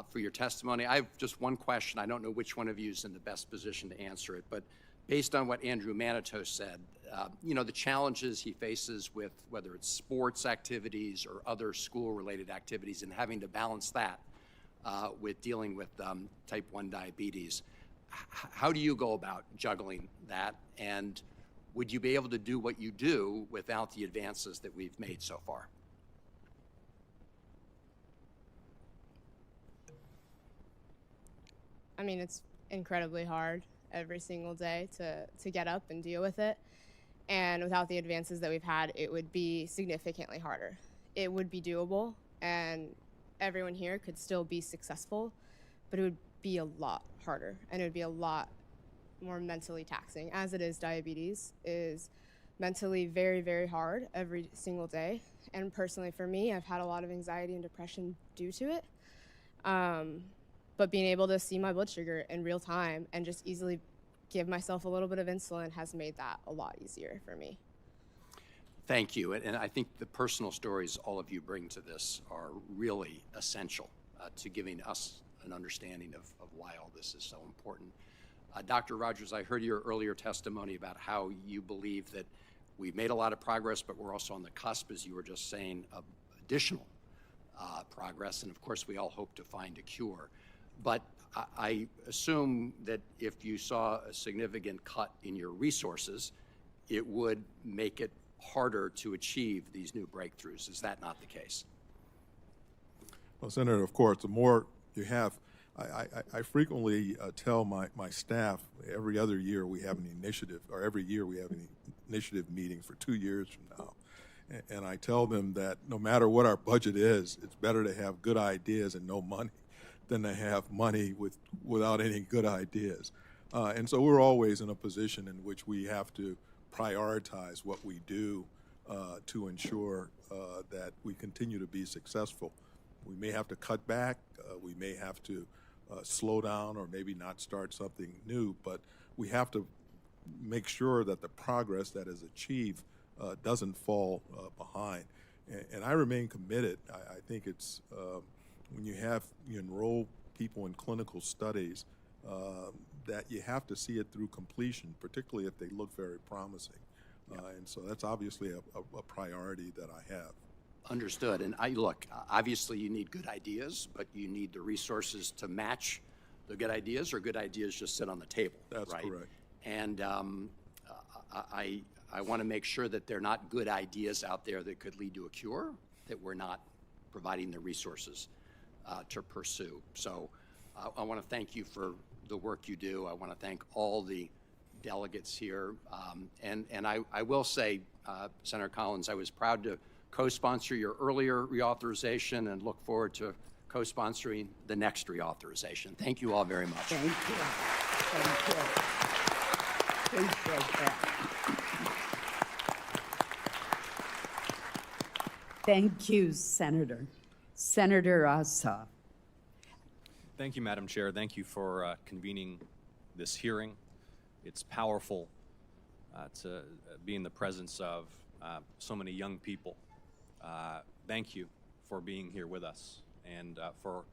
for your testimony. I have just one question. I don't know which one of you is in the best position to answer it, but based on what Andrew Manitos said, the challenges he faces with whether it's sports activities or other school-related activities and having to balance that with dealing with type 1 diabetes. How do you go about juggling that? And would you be able to do what you do without the advances that we've made so far? I mean, it's incredibly hard every single day to get up and deal with it. And without the advances that we've had, it would be significantly harder. It would be doable, and everyone here could still be successful, but it would be a lot harder, and it would be a lot more mentally taxing. As it is, diabetes is mentally very, very hard every single day. And personally for me, I've had a lot of anxiety and depression due to it. But being able to see my blood sugar in real time and just easily give myself a little bit of insulin has made that a lot easier for me. Thank you. And I think the personal stories all of you bring to this are really essential to giving us an understanding of why all this is so important. Dr. Rodgers, I heard your earlier testimony about how you believe that we've made a lot of progress, but we're also on the cusp, as you were just saying, of additional progress. And of course, we all hope to find a cure. But I assume that if you saw a significant cut in your resources, it would make it harder to achieve these new breakthroughs. Is that not the case? Well, Senator, of course, the more you have, I frequently tell my staff every other year we have an initiative, or every year we have an initiative meeting for 2 years from now. And I tell them that no matter what our budget is, it's better to have good ideas and no money than to have money without any good ideas. And so we're always in a position in which we have to prioritize what we do to ensure that we continue to be successful. We may have to cut back, we may have to slow down, or maybe not start something new, but we have to make sure that the progress that is achieved doesn't fall behind. And I remain committed. I think it's when you enroll people in clinical studies, that you have to see it through completion, particularly if they look very promising. And so that's obviously a priority that I have. Understood. And look, obviously you need good ideas, but you need the resources to match the good ideas, or good ideas just sit on the table. That's right? correct. And I want to make sure that they're not good ideas out there that could lead to a cure, that we're not providing the resources to pursue. So I want to thank you for the work you do. I want to thank all the delegates here. And I will say, Senator Collins, I was proud to co-sponsor your earlier reauthorization and look forward to co-sponsoring the next reauthorization. Thank you all very much. Thank you. Thank you. Appreciate that. Thank you, Senator. Senator Ossoff. Thank you, Madam Chair. Thank you for convening this hearing. It's powerful to be in the presence of so many young people. Thank you for being here with us and for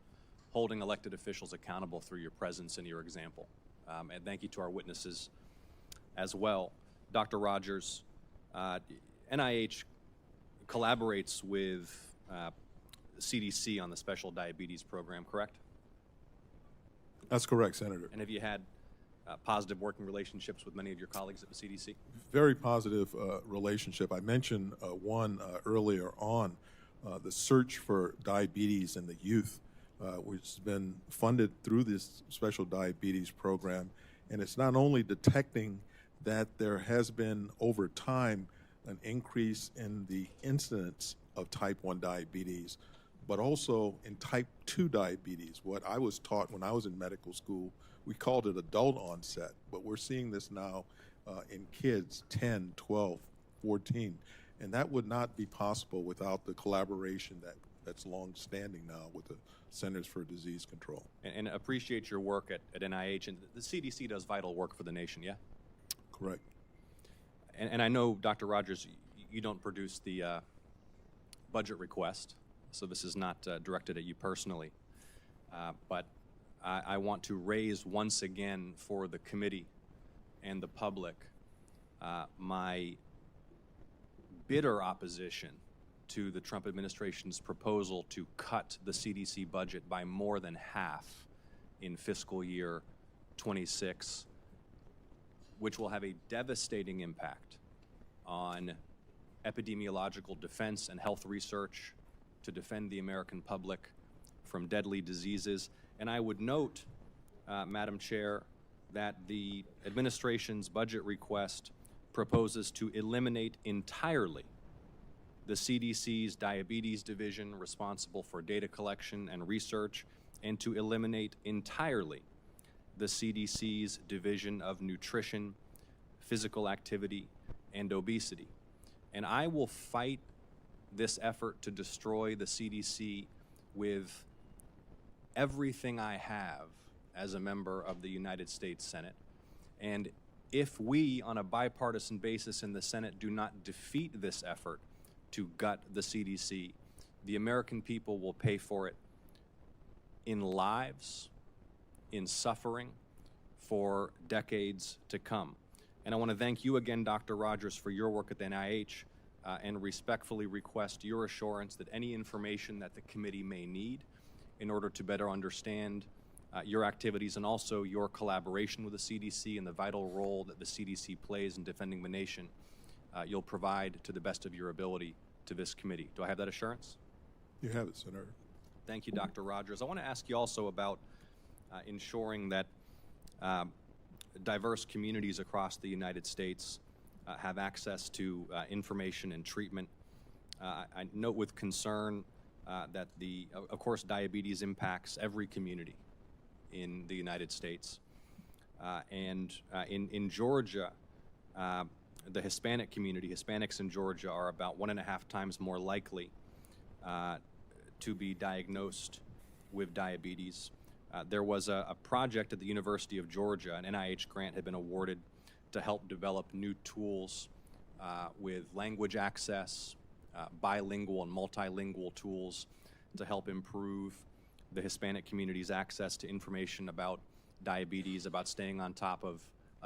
holding elected officials accountable through your presence and your example. And thank you to our witnesses as well. Dr. Rodgers, NIH collaborates with CDC on the special diabetes program, correct? That's correct, Senator. And have you had positive working relationships with many of your colleagues at the CDC? Very positive relationship. I mentioned one earlier on, the search for diabetes in the youth, which has been funded through this special diabetes program. And it's not only detecting that there has been over time an increase in the incidence of type 1 diabetes, but also in type 2 diabetes. What I was taught when I was in medical school, we called it adult onset, but we're seeing this now in kids 10, 12, 14. And that would not be possible without the collaboration that's long-standing now with the Centers for Disease Control. And appreciate your work at NIH. And the CDC does vital work for the nation, yeah? Correct. And I know, Dr. Rodgers, you don't produce the budget request, so this is not directed at you personally. But I want to raise once again for the committee and the public my bitter opposition to the Trump administration's proposal to cut the CDC budget by more than half in fiscal year 26, which will have a devastating impact on epidemiological defense and health research to defend the American public from deadly diseases. And I would note, Madam Chair, that the administration's budget request proposes to eliminate entirely the CDC's diabetes division responsible for data collection and research, and to eliminate entirely the CDC's division of nutrition, physical activity, and obesity. And I will fight this effort to destroy the CDC with everything I have as a member of the United States Senate. And if we, on a bipartisan basis in the Senate, do not defeat this effort to gut the CDC, the American people will pay for it in lives, in suffering, for decades to come. And I want to thank you again, Dr. Rodgers, for your work at the NIH, and respectfully request your assurance that any information that the committee may need in order to better understand your activities and also your collaboration with the CDC and the vital role that the CDC plays in defending the nation, you'll provide to the best of your ability to this committee. Do I have that assurance? You have it, Senator. Thank you, Dr. Rodgers. I want to ask you also about ensuring that diverse communities across the United States have access to information and treatment. I note with concern that of course, diabetes impacts every community in the United States. And in Georgia, the Hispanic community, Hispanics in Georgia are about 1.5 times more likely to be diagnosed with diabetes. There was a project at the University of Georgia, an NIH grant had been awarded to help develop new tools with language access, bilingual and multilingual tools to help improve the Hispanic community's access to information about diabetes, about staying on top of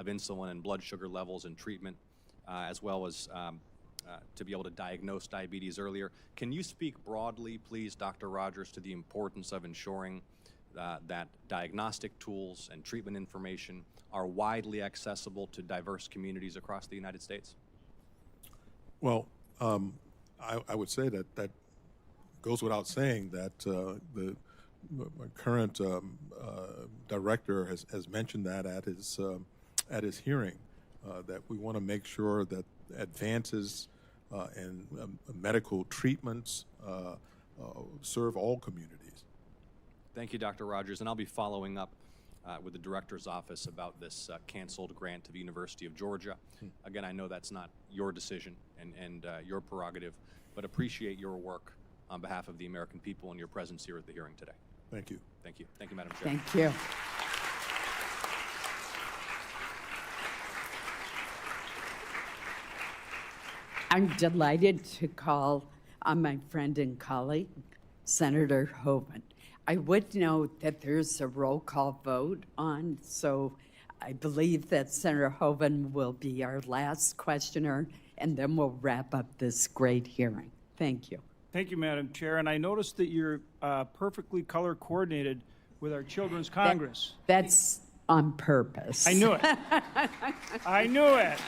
insulin and blood sugar levels and treatment, as well as to be able to diagnose diabetes earlier. Can you speak broadly, please, Dr. Rodgers, to the importance of ensuring that diagnostic tools and treatment information are widely accessible to diverse communities across the United States? Well, I would say that goes without saying that the current director has mentioned that at his hearing, that we want to make sure that advances in medical treatments serve all communities. Thank you, Dr. Rodgers, and I'll be following up with the director's office about this canceled grant to the University of Georgia. Again, I know that's not your decision and your prerogative, but appreciate your work on behalf of the American people and your presence here at the hearing today. Thank you. Thank you. Thank you, Madam Chair. Thank you. I'm delighted to call on my friend and colleague, Senator Hoeven. I would note that there's a roll call vote on, so I believe that Senator Hoeven will be our last questioner, and then we'll wrap up this great hearing. Thank you. Thank you, Madam Chair. And I noticed that you're perfectly color coordinated with our Children's Congress. That's on purpose. I knew it. I knew it.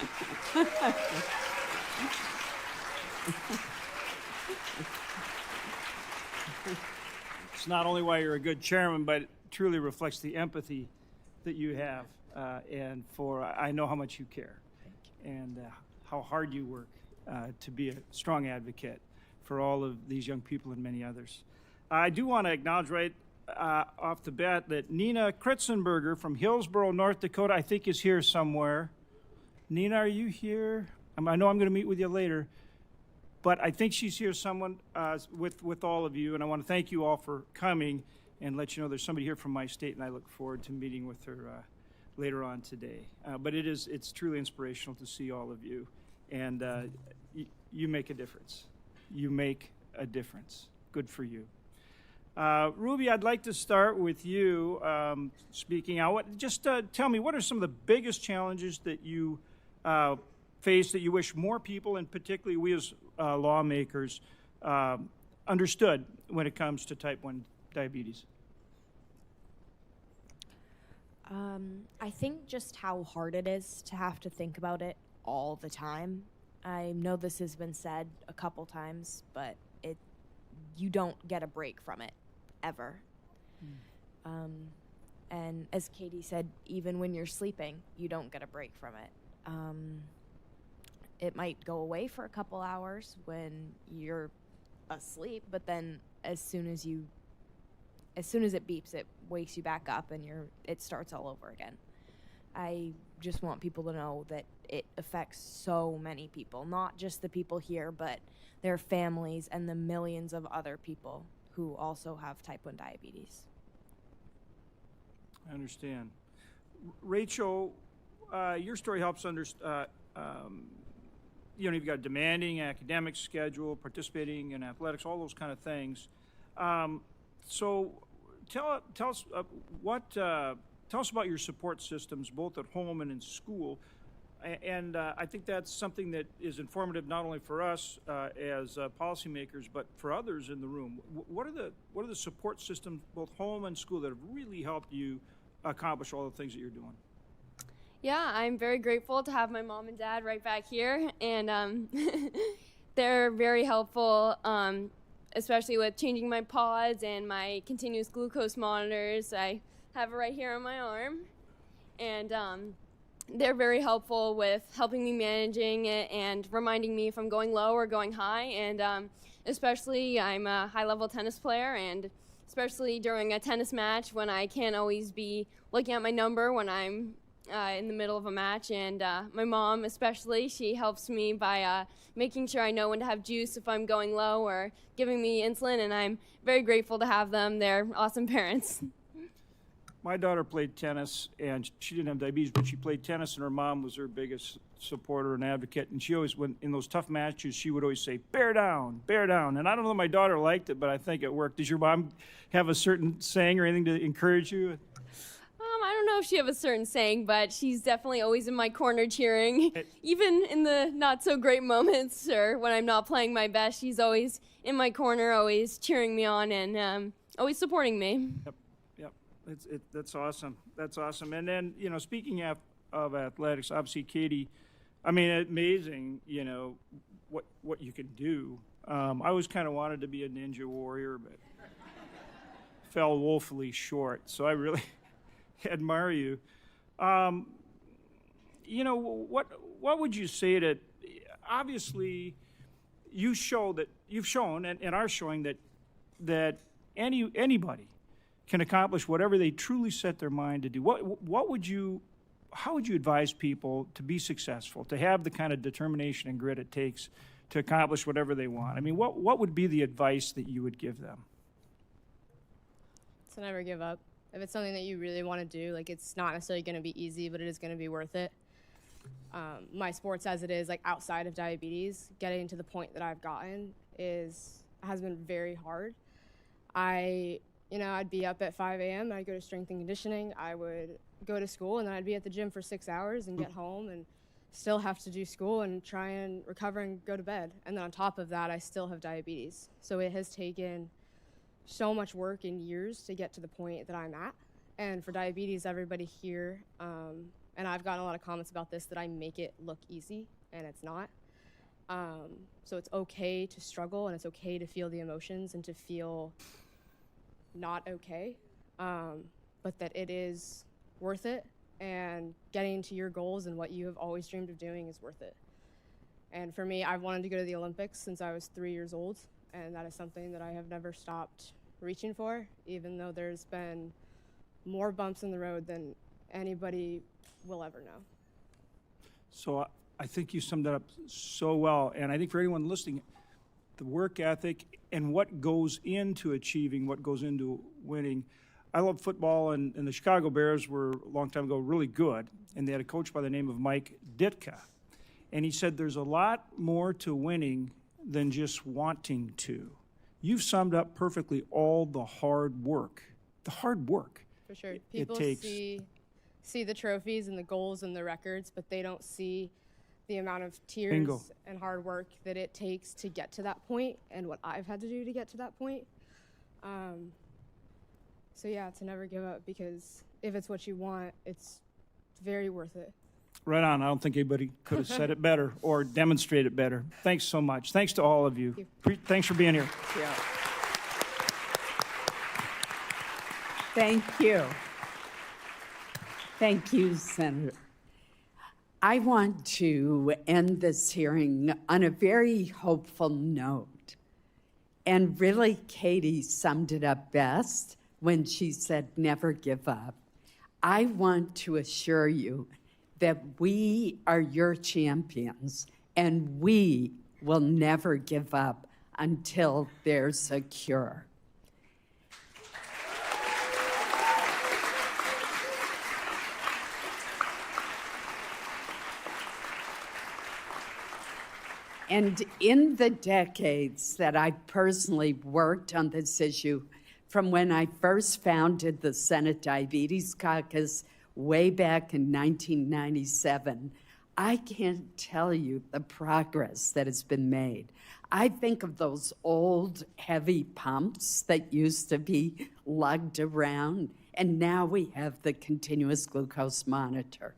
It's not only why you're a good chairman, but it truly reflects the empathy that you have, and I know how much you care, and how hard you work to be a strong advocate for all of these young people and many others. I do want to acknowledge right off the bat that Nina Kritzenberger from Hillsboro, North Dakota, I think is here somewhere. Nina, are you here? I know I'm going to meet with you later, but I think she's here someone with all of you, and I want to thank you all for coming and let you know there's somebody here from my state, and I look forward to meeting with her later on today. But it's truly inspirational to see all of you, and you make a difference. You make a difference. Good for you. Ruby, I'd like to start with you speaking out. Just tell me, what are some of the biggest challenges that you face that you wish more people, and particularly we as lawmakers, understood when it comes to type 1 diabetes? I think just how hard it is to have to think about it all the time. I know this has been said a couple times, but you don't get a break from it, ever. And as Katie said, even when you're sleeping, you don't get a break from it. It might go away for a couple hours when you're asleep, but then as soon as it beeps, it wakes you back up and it starts all over again. I just want people to know that it affects so many people, not just the people here, but their families and the millions of other people who also have type 1 diabetes. I understand. Rachel, your story helps understand. You've got a demanding academic schedule, participating in athletics, all those kind of things. So tell us about your support systems, both at home and in school. And I think that's something that is informative not only for us as policymakers, but for others in the room. What are the support systems, both home and school, that have really helped you accomplish all the things that you're doing? Yeah, I'm very grateful to have my mom and dad right back here, and they're very helpful, especially with changing my pods and my continuous glucose monitors. I have it right here on my arm, and they're very helpful with helping me managing it and reminding me if I'm going low or going high, and especially I'm a high-level tennis player, and especially during a tennis match when I can't always be looking at my number when I'm in the middle of a match, and my mom especially, she helps me by making sure I know when to have juice if I'm going low, or giving me insulin, and I'm very grateful to have them. They're awesome parents. My daughter played tennis, and she didn't have diabetes, but she played tennis, and her mom was her biggest supporter and advocate, and she always, when in those tough matches, she would always say, bear down, and I don't know if my daughter liked it, but I think it worked. Does your mom have a certain saying or anything to encourage you? I don't know if she has a certain saying, but she's definitely always in my corner cheering. Even in the not so great moments or when I'm not playing my best, she's always in my corner, always cheering me on and always supporting me. Yep. That's awesome. That's awesome. And then, speaking of athletics, obviously, Katie, I mean, amazing, what you can do. I always kind of wanted to be a ninja warrior, but fell woefully short. So I really admire you. What would you say to, obviously, you've shown and are showing that anybody can accomplish whatever they truly set their mind to do. How would you advise people to be successful, to have the kind of determination and grit it takes to accomplish whatever they want? I mean, what would be the advice that you would give them? To never give up. If it's something that you really want to do, it's not necessarily going to be easy, but it is going to be worth it. My sports as it is, outside of diabetes, getting to the point that I've gotten has been very hard. I'd be up at 5 a.m. I'd go to strength and conditioning. I would go to school, and then I'd be at the gym for 6 hours and get home and still have to do school and try and recover and go to bed. And then on top of that, I still have diabetes. So it has taken so much work and years to get to the point that I'm at. And for diabetes, everybody here, and I've gotten a lot of comments about this, that I make it look easy, and it's not. So it's okay to struggle, and it's okay to feel the emotions and to feel not okay, but that it is worth it, and getting to your goals and what you have always dreamed of doing is worth it. And for me, I've wanted to go to the Olympics since I was 3 years old, and that is something that I have never stopped reaching for, even though there's been more bumps in the road than anybody will ever know. So I think you summed that up so well, and I think for anyone listening, the work ethic and what goes into achieving, what goes into winning. I love football, and the Chicago Bears were, a long time ago, really good, and they had a coach by the name of Mike Ditka, and he said there's a lot more to winning than just wanting to. You've summed up perfectly all the hard work. For sure. People see the trophies and the goals and the records, but they don't see the amount of tears Bingo. and hard work that it takes to get to that point, and what I've had to do to get to that point. So yeah, to never give up, because if it's what you want, it's very worth it. Right on. I don't think anybody could have said it better or demonstrated it better. Thanks so much. Thanks to all of you. Thanks for being here. Yeah. Thank you. Thank you, Senator. I want to end this hearing on a very hopeful note. And really, Katie summed it up best when she said, never give up. I want to assure you that we are your champions, and we will never give up until there's a cure. And in the decades that I personally worked on this issue, from when I first founded the Senate Diabetes Caucus way back in 1997, I can't tell you the progress that has been made. I think of those old heavy pumps that used to be lugged around, and now we have the continuous glucose monitor.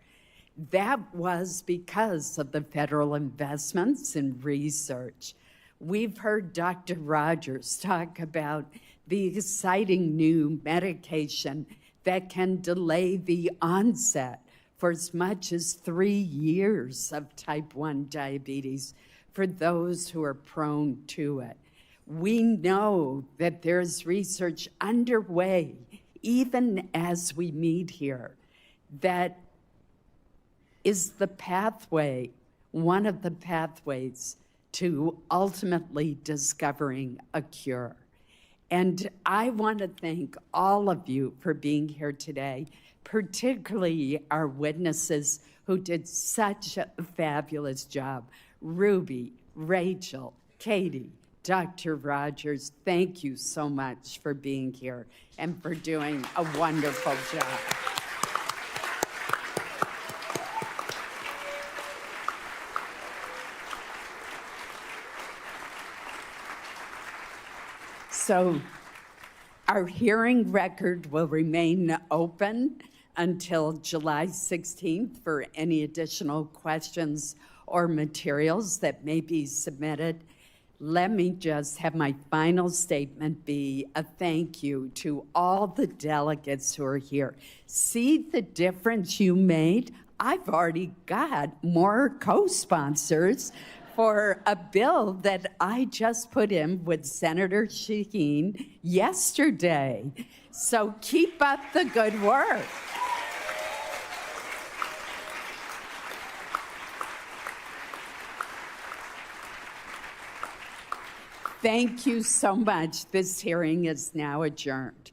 That was because of the federal investments in research. We've heard Dr. Rodgers talk about the exciting new medication that can delay the onset for as much as 3 years of type 1 diabetes for those who are prone to it. We know that there's research underway, even as we meet here, that is the pathway, one of the pathways to ultimately discovering a cure. And I want to thank all of you for being here today, particularly our witnesses who did such a fabulous job. Ruby, Rachel, Katie, Dr. Rodgers, thank you so much for being here and for doing a wonderful job. So Our hearing record will remain open until July 16th for any additional questions or materials that may be submitted. Let me just have my final statement be a thank you to all the delegates who are here. See the difference you made? I've already got more co-sponsors for a bill that I just put in with Senator Shaheen yesterday. So keep up the good work. Thank you so much. This hearing is now adjourned.